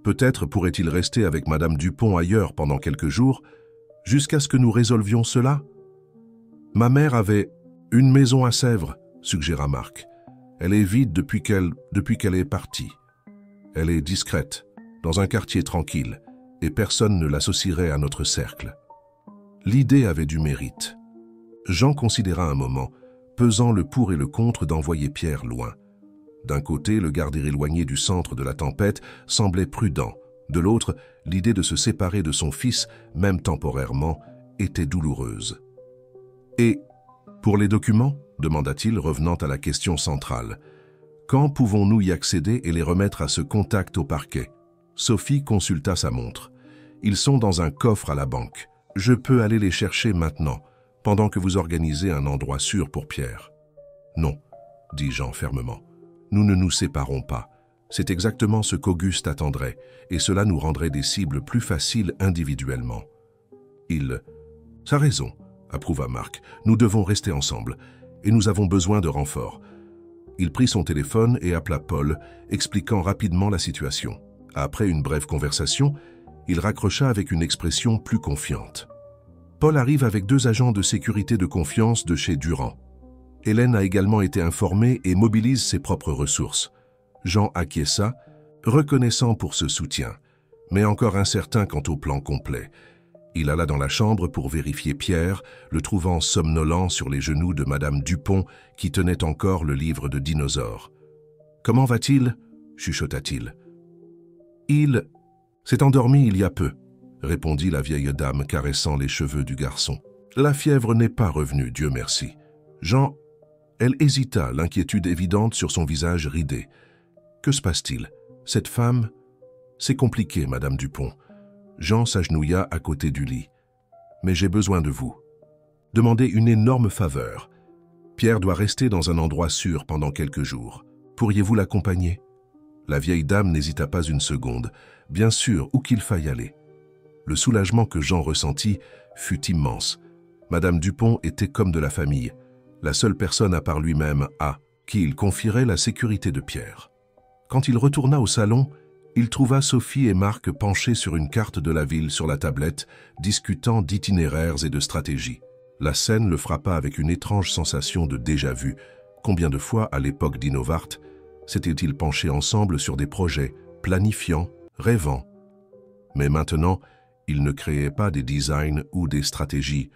Peut-être pourrait-il rester avec Madame Dupont ailleurs pendant quelques jours, jusqu'à ce que nous résolvions cela? Ma mère avait une maison à Sèvres, suggéra Marc. Elle est vide depuis qu'elle est partie. Elle est discrète, dans un quartier tranquille, et personne ne l'associerait à notre cercle. L'idée avait du mérite. Jean considéra un moment, pesant le pour et le contre d'envoyer Pierre loin. D'un côté, le garder éloigné du centre de la tempête semblait prudent. De l'autre, l'idée de se séparer de son fils, même temporairement, était douloureuse. « Et pour les documents ?» demanda-t-il, revenant à la question centrale. « Quand pouvons-nous y accéder et les remettre à ce contact au parquet ?» Sophie consulta sa montre. « Ils sont dans un coffre à la banque. Je peux aller les chercher maintenant, pendant que vous organisez un endroit sûr pour Pierre. »« Non, » dit Jean fermement. « Nous ne nous séparons pas. C'est exactement ce qu'Auguste attendrait, et cela nous rendrait des cibles plus faciles individuellement. » « Ça a raison, » approuva Marc. « Nous devons rester ensemble, et nous avons besoin de renforts. » Il prit son téléphone et appela Paul, expliquant rapidement la situation. Après une brève conversation, il raccrocha avec une expression plus confiante. Paul arrive avec 2 agents de sécurité de confiance de chez Durand. Hélène a également été informée et mobilise ses propres ressources. Jean acquiesça, reconnaissant pour ce soutien, mais encore incertain quant au plan complet. Il alla dans la chambre pour vérifier Pierre, le trouvant somnolent sur les genoux de Madame Dupont, qui tenait encore le livre de dinosaures. « Comment va-t-il » chuchota-t-il. « Il s'est endormi il y a peu », répondit la vieille dame, caressant les cheveux du garçon. « La fièvre n'est pas revenue, Dieu merci. » Jean, elle hésita, l'inquiétude évidente sur son visage ridé. « Que se passe-t-il? Cette femme ?»« C'est compliqué, Madame Dupont. » Jean s'agenouilla à côté du lit. « Mais j'ai besoin de vous. Demandez une énorme faveur. Pierre doit rester dans un endroit sûr pendant quelques jours. Pourriez-vous l'accompagner ?» La vieille dame n'hésita pas une seconde. Bien sûr, où qu'il faille aller. Le soulagement que Jean ressentit fut immense. Madame Dupont était comme de la famille, la seule personne à part lui-même à qui il confierait la sécurité de Pierre. Quand il retourna au salon, il trouva Sophie et Marc penchés sur une carte de la ville sur la tablette, discutant d'itinéraires et de stratégies. La scène le frappa avec une étrange sensation de déjà-vu. Combien de fois, à l'époque d'Innovart, s'étaient-ils penchés ensemble sur des projets, planifiant, rêvant? Mais maintenant, ils ne créaient pas des designs ou des stratégies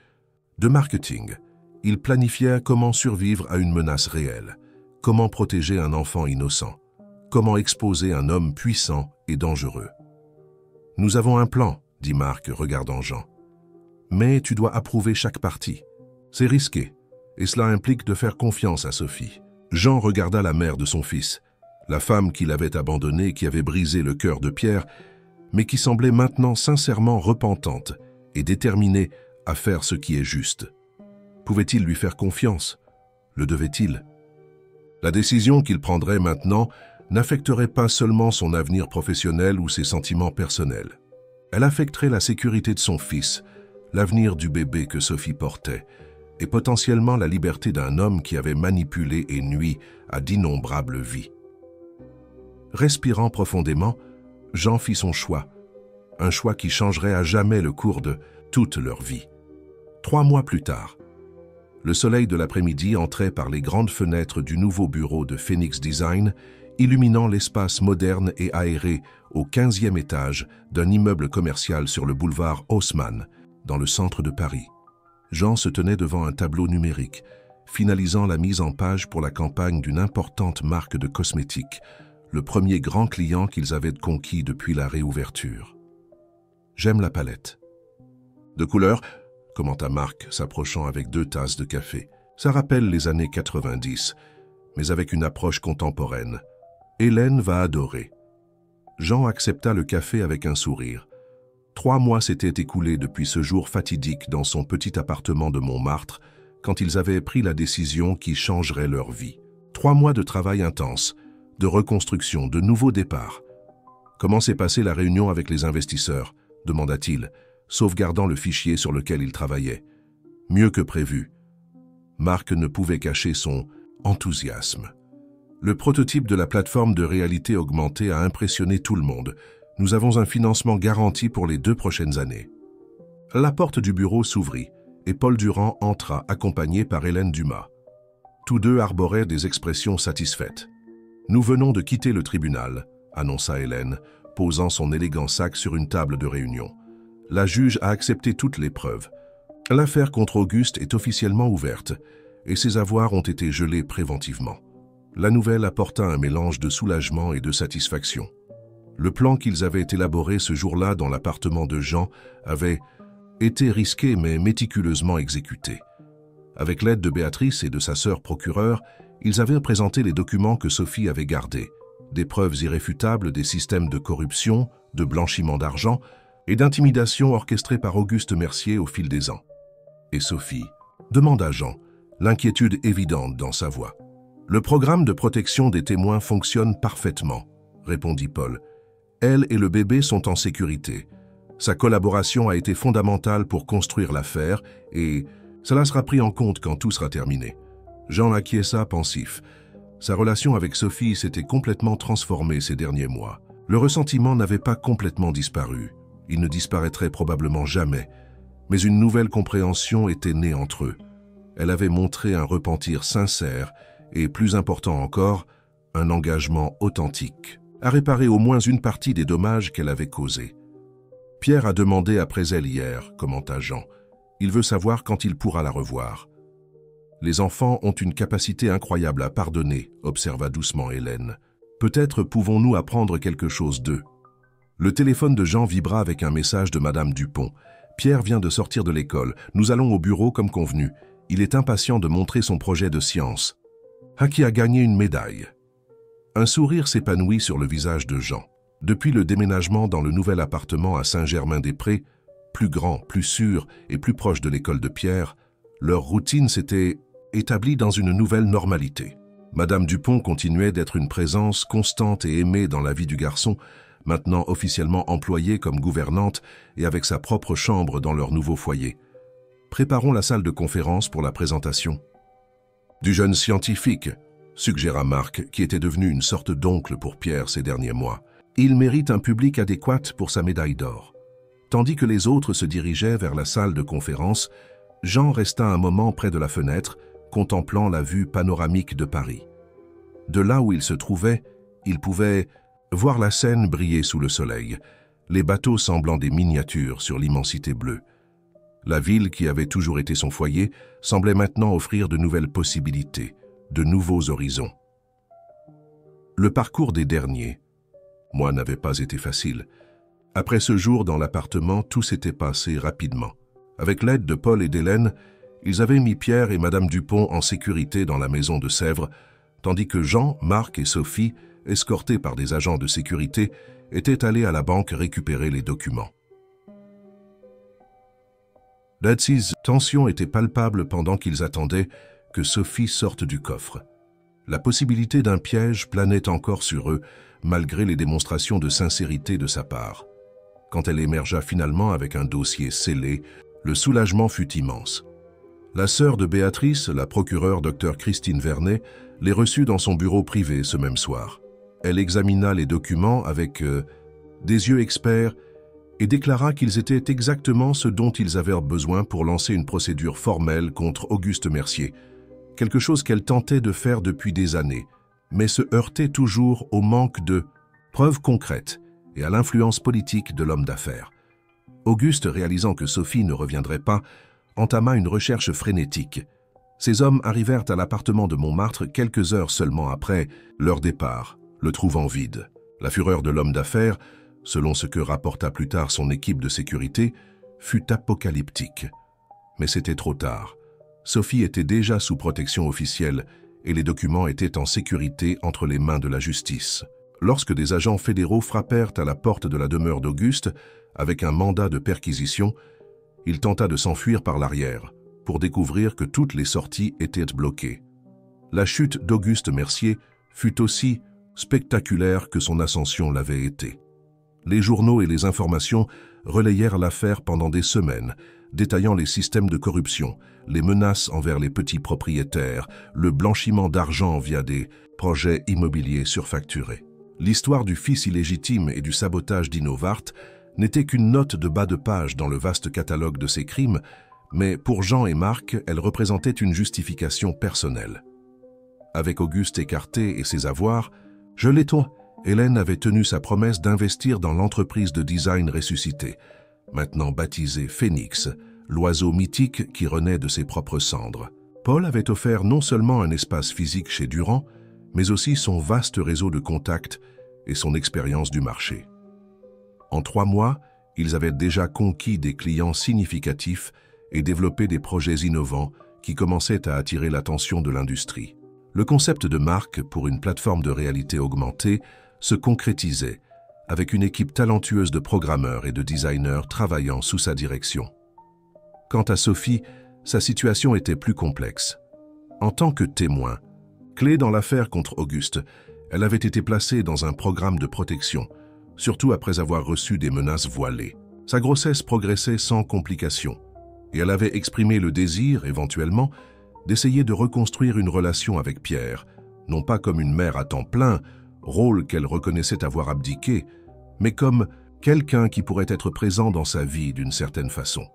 de marketing. Ils planifiaient comment survivre à une menace réelle, comment protéger un enfant innocent, comment exposer un homme puissant et dangereux. « Nous avons un plan, » dit Marc, regardant Jean. « Mais tu dois approuver chaque partie. C'est risqué, et cela implique de faire confiance à Sophie. » Jean regarda la mère de son fils, la femme qu'il avait abandonnée et qui avait brisé le cœur de Pierre, mais qui semblait maintenant sincèrement repentante et déterminée à faire ce qui est juste. Pouvait-il lui faire confiance? Le devait-il? La décision qu'il prendrait maintenant n'affecterait pas seulement son avenir professionnel ou ses sentiments personnels. Elle affecterait la sécurité de son fils, l'avenir du bébé que Sophie portait, et potentiellement la liberté d'un homme qui avait manipulé et nui à d'innombrables vies. Respirant profondément, Jean fit son choix, un choix qui changerait à jamais le cours de toute leur vie. 3 mois plus tard, le soleil de l'après-midi entrait par les grandes fenêtres du nouveau bureau de Phoenix Design, illuminant l'espace moderne et aéré au 15e étage d'un immeuble commercial sur le boulevard Haussmann, dans le centre de Paris. Jean se tenait devant un tableau numérique, finalisant la mise en page pour la campagne d'une importante marque de cosmétiques, le premier grand client qu'ils avaient conquis depuis la réouverture. « J'aime la palette. »« De couleur ?» commenta Marc, s'approchant avec 2 tasses de café. « Ça rappelle les années 90, mais avec une approche contemporaine. Hélène va adorer. » Jean accepta le café avec un sourire. 3 mois s'étaient écoulés depuis ce jour fatidique dans son petit appartement de Montmartre, quand ils avaient pris la décision qui changerait leur vie. 3 mois de travail intense, de reconstruction, de nouveaux départs. « Comment s'est passée la réunion avec les investisseurs ?» demanda-t-il, sauvegardant le fichier sur lequel il travaillait. « Mieux que prévu. » Marc ne pouvait cacher son enthousiasme. Le prototype de la plateforme de réalité augmentée a impressionné tout le monde. Nous avons un financement garanti pour les 2 prochaines années. La porte du bureau s'ouvrit et Paul Durand entra accompagné par Hélène Dumas. Tous deux arboraient des expressions satisfaites. « Nous venons de quitter le tribunal », annonça Hélène, posant son élégant sac sur une table de réunion. « La juge a accepté toutes les preuves. L'affaire contre Auguste est officiellement ouverte et ses avoirs ont été gelés préventivement. » La nouvelle apporta un mélange de soulagement et de satisfaction. Le plan qu'ils avaient élaboré ce jour-là dans l'appartement de Jean avait été risqué mais méticuleusement exécuté. Avec l'aide de Béatrice et de sa sœur procureure, ils avaient présenté les documents que Sophie avait gardés, des preuves irréfutables des systèmes de corruption, de blanchiment d'argent et d'intimidation orchestrés par Auguste Mercier au fil des ans. « Et Sophie ?» demanda Jean, l'inquiétude évidente dans sa voix. « Le programme de protection des témoins fonctionne parfaitement, » répondit Paul. « Elle et le bébé sont en sécurité. Sa collaboration a été fondamentale pour construire l'affaire et cela sera pris en compte quand tout sera terminé. » Jean acquiesça pensif. Sa relation avec Sophie s'était complètement transformée ces derniers mois. Le ressentiment n'avait pas complètement disparu. Il ne disparaîtrait probablement jamais. Mais une nouvelle compréhension était née entre eux. Elle avait montré un repentir sincère et, plus important encore, un engagement authentique, à réparer au moins une partie des dommages qu'elle avait causés. « Pierre a demandé après elle hier, » commenta Jean. « Il veut savoir quand il pourra la revoir. » « Les enfants ont une capacité incroyable à pardonner, » observa doucement Hélène. « Peut-être pouvons-nous apprendre quelque chose d'eux. » Le téléphone de Jean vibra avec un message de Madame Dupont. « Pierre vient de sortir de l'école. Nous allons au bureau comme convenu. Il est impatient de montrer son projet de science. Haki a gagné une médaille. » Un sourire s'épanouit sur le visage de Jean. Depuis le déménagement dans le nouvel appartement à Saint-Germain-des-Prés, plus grand, plus sûr et plus proche de l'école de Pierre, leur routine s'était établie dans une nouvelle normalité. Madame Dupont continuait d'être une présence constante et aimée dans la vie du garçon, maintenant officiellement employée comme gouvernante et avec sa propre chambre dans leur nouveau foyer. Préparons la salle de conférence pour la présentation. Du jeune scientifique, suggéra Marc, qui était devenu une sorte d'oncle pour Pierre ces derniers mois. Il mérite un public adéquat pour sa médaille d'or. Tandis que les autres se dirigeaient vers la salle de conférence, Jean resta un moment près de la fenêtre, contemplant la vue panoramique de Paris. De là où il se trouvait, il pouvait voir la Seine briller sous le soleil, les bateaux semblant des miniatures sur l'immensité bleue. La ville, qui avait toujours été son foyer, semblait maintenant offrir de nouvelles possibilités, de nouveaux horizons. Le parcours des derniers, moi, n'avait pas été facile. Après ce jour dans l'appartement, tout s'était passé rapidement. Avec l'aide de Paul et d'Hélène, ils avaient mis Pierre et Madame Dupont en sécurité dans la maison de Sèvres, tandis que Jean, Marc et Sophie, escortés par des agents de sécurité, étaient allés à la banque récupérer les documents. Dadsy's tension était palpable pendant qu'ils attendaient que Sophie sorte du coffre. La possibilité d'un piège planait encore sur eux, malgré les démonstrations de sincérité de sa part. Quand elle émergea finalement avec un dossier scellé, le soulagement fut immense. La sœur de Béatrice, la procureure Dr Christine Vernet, les reçut dans son bureau privé ce même soir. Elle examina les documents avec des yeux experts et déclara qu'ils étaient exactement ce dont ils avaient besoin pour lancer une procédure formelle contre Auguste Mercier, quelque chose qu'elle tentait de faire depuis des années, mais se heurtait toujours au manque de preuves concrètes et à l'influence politique de l'homme d'affaires. Auguste, réalisant que Sophie ne reviendrait pas, entama une recherche frénétique. Ces hommes arrivèrent à l'appartement de Montmartre quelques heures seulement après leur départ, le trouvant vide. La fureur de l'homme d'affaires, selon ce que rapporta plus tard son équipe de sécurité, fut apocalyptique. Mais c'était trop tard. Sophie était déjà sous protection officielle et les documents étaient en sécurité entre les mains de la justice. Lorsque des agents fédéraux frappèrent à la porte de la demeure d'Auguste avec un mandat de perquisition, il tenta de s'enfuir par l'arrière pour découvrir que toutes les sorties étaient bloquées. La chute d'Auguste Mercier fut aussi spectaculaire que son ascension l'avait été. Les journaux et les informations relayèrent l'affaire pendant des semaines, détaillant les systèmes de corruption, les menaces envers les petits propriétaires, le blanchiment d'argent via des projets immobiliers surfacturés. L'histoire du fils illégitime et du sabotage d'Innovart n'était qu'une note de bas de page dans le vaste catalogue de ses crimes, mais pour Jean et Marc, elle représentait une justification personnelle. Avec Auguste écarté et ses avoirs, Hélène avait tenu sa promesse d'investir dans l'entreprise de design ressuscitée, maintenant baptisée Phénix, l'oiseau mythique qui renaît de ses propres cendres. Paul avait offert non seulement un espace physique chez Durand, mais aussi son vaste réseau de contacts et son expérience du marché. En 3 mois, ils avaient déjà conquis des clients significatifs et développé des projets innovants qui commençaient à attirer l'attention de l'industrie. Le concept de marque pour une plateforme de réalité augmentée se concrétisait avec une équipe talentueuse de programmeurs et de designers travaillant sous sa direction. Quant à Sophie, sa situation était plus complexe. En tant que témoin, clé dans l'affaire contre Auguste, elle avait été placée dans un programme de protection, surtout après avoir reçu des menaces voilées. Sa grossesse progressait sans complications, et elle avait exprimé le désir, éventuellement, d'essayer de reconstruire une relation avec Pierre, non pas comme une mère à temps plein, rôle qu'elle reconnaissait avoir abdiqué, mais comme quelqu'un qui pourrait être présent dans sa vie d'une certaine façon.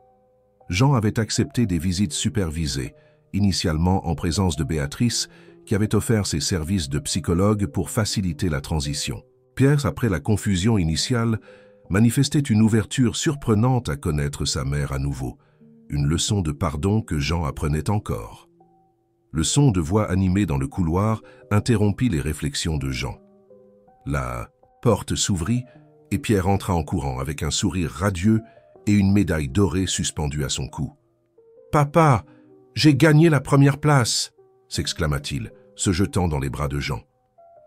Jean avait accepté des visites supervisées, initialement en présence de Béatrice, qui avait offert ses services de psychologue pour faciliter la transition. Pierre, après la confusion initiale, manifestait une ouverture surprenante à connaître sa mère à nouveau, une leçon de pardon que Jean apprenait encore. Le son de voix animée dans le couloir interrompit les réflexions de Jean. La porte s'ouvrit et Pierre entra en courant avec un sourire radieux et une médaille dorée suspendue à son cou. « Papa, j'ai gagné la première place !» s'exclama-t-il, se jetant dans les bras de Jean.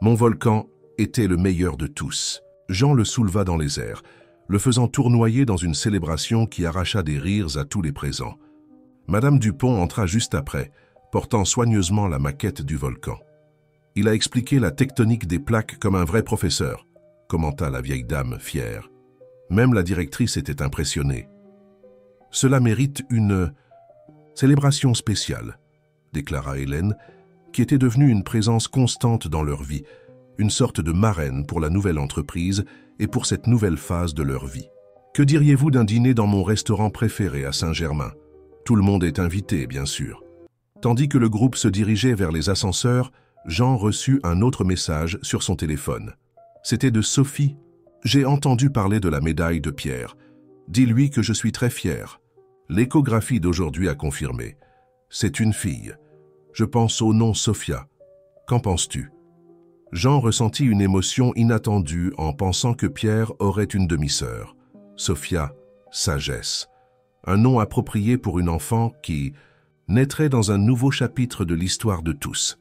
Mon volcan était le meilleur de tous. Jean le souleva dans les airs, le faisant tournoyer dans une célébration qui arracha des rires à tous les présents. Madame Dupont entra juste après, portant soigneusement la maquette du volcan. « Il a expliqué la tectonique des plaques comme un vrai professeur », commenta la vieille dame fière. Même la directrice était impressionnée. « Cela mérite une célébration spéciale », déclara Hélène, qui était devenue une présence constante dans leur vie, une sorte de marraine pour la nouvelle entreprise et pour cette nouvelle phase de leur vie. « Que diriez-vous d'un dîner dans mon restaurant préféré à Saint-Germain? Tout le monde est invité, bien sûr. » Tandis que le groupe se dirigeait vers les ascenseurs, Jean reçut un autre message sur son téléphone. C'était de Sophie. « J'ai entendu parler de la médaille de Pierre. Dis-lui que je suis très fier. L'échographie d'aujourd'hui a confirmé. C'est une fille. Je pense au nom Sophia. Qu'en penses-tu » Jean ressentit une émotion inattendue en pensant que Pierre aurait une demi-sœur. Sophia, sagesse. Un nom approprié pour une enfant qui naîtrait dans un nouveau chapitre de l'histoire de tous.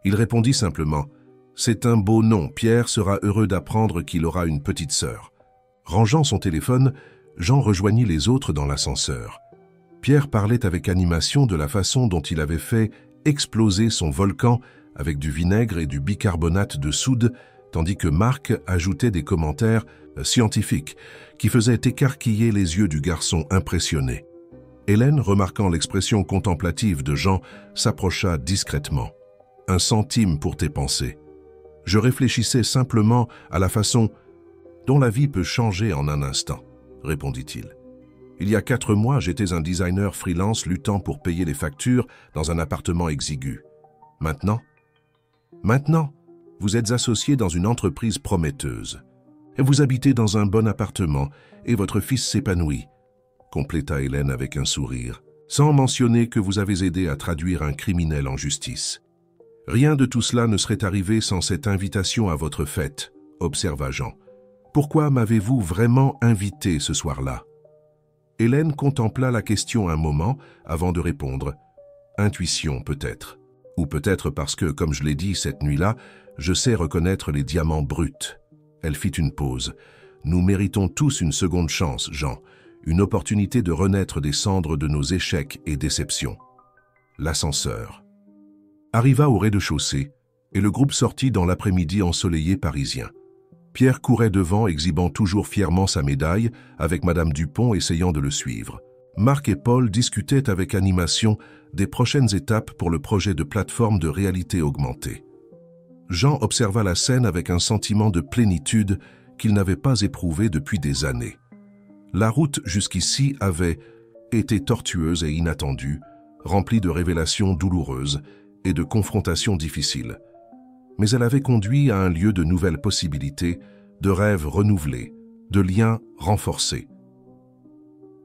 Il répondit simplement « C'est un beau nom, Pierre sera heureux d'apprendre qu'il aura une petite sœur. » Rangeant son téléphone, Jean rejoignit les autres dans l'ascenseur. Pierre parlait avec animation de la façon dont il avait fait exploser son volcan avec du vinaigre et du bicarbonate de soude, tandis que Marc ajoutait des commentaires scientifiques qui faisaient écarquiller les yeux du garçon impressionné. Hélène, remarquant l'expression contemplative de Jean, s'approcha discrètement. « 1 centime pour tes pensées. Je réfléchissais simplement à la façon dont la vie peut changer en un instant, » répondit-il. « Il y a 4 mois, j'étais un designer freelance luttant pour payer les factures dans un appartement exigu. Maintenant, vous êtes associé dans une entreprise prometteuse. Et vous habitez dans un bon appartement et votre fils s'épanouit, » compléta Hélène avec un sourire, sans mentionner que vous avez aidé à traduire un criminel en justice. « Rien de tout cela ne serait arrivé sans cette invitation à votre fête, » observa Jean. « Pourquoi m'avez-vous vraiment invité ce soir-là » Hélène contempla la question un moment avant de répondre. « Intuition, peut-être. Ou peut-être parce que, comme je l'ai dit cette nuit-là, je sais reconnaître les diamants bruts. » Elle fit une pause. « Nous méritons tous une seconde chance, Jean, une opportunité de renaître des cendres de nos échecs et déceptions. » L'ascenseur arriva au rez-de-chaussée et le groupe sortit dans l'après-midi ensoleillé parisien. Pierre courait devant, exhibant toujours fièrement sa médaille, avec Madame Dupont essayant de le suivre. Marc et Paul discutaient avec animation des prochaines étapes pour le projet de plateforme de réalité augmentée. Jean observa la scène avec un sentiment de plénitude qu'il n'avait pas éprouvé depuis des années. La route jusqu'ici avait été tortueuse et inattendue, remplie de révélations douloureuses et de confrontations difficiles. Mais elle avait conduit à un lieu de nouvelles possibilités, de rêves renouvelés, de liens renforcés.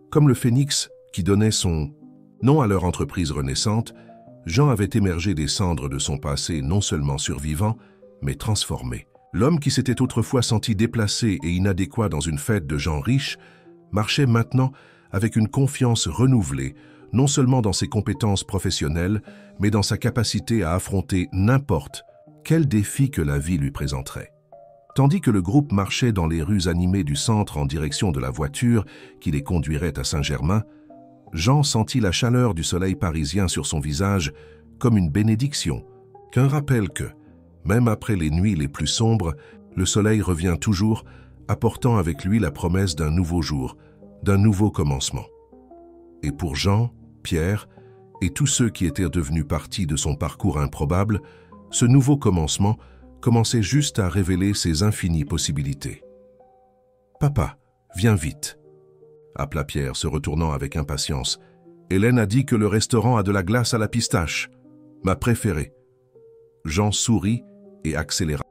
Comme le phénix qui donnait son nom à leur entreprise renaissante, Jean avait émergé des cendres de son passé non seulement survivant, mais transformé. L'homme qui s'était autrefois senti déplacé et inadéquat dans une fête de gens riches marchait maintenant avec une confiance renouvelée, non seulement dans ses compétences professionnelles, mais dans sa capacité à affronter n'importe quel défi que la vie lui présenterait. Tandis que le groupe marchait dans les rues animées du centre en direction de la voiture qui les conduirait à Saint-Germain, Jean sentit la chaleur du soleil parisien sur son visage comme une bénédiction, qu'un rappel que, même après les nuits les plus sombres, le soleil revient toujours, apportant avec lui la promesse d'un nouveau jour, d'un nouveau commencement. Et pour Jean, Pierre et tous ceux qui étaient devenus partie de son parcours improbable, ce nouveau commencement commençait juste à révéler ses infinies possibilités. « Papa, viens vite !» appela Pierre, se retournant avec impatience. « Hélène a dit que le restaurant a de la glace à la pistache. Ma préférée. » Jean sourit et accéléra.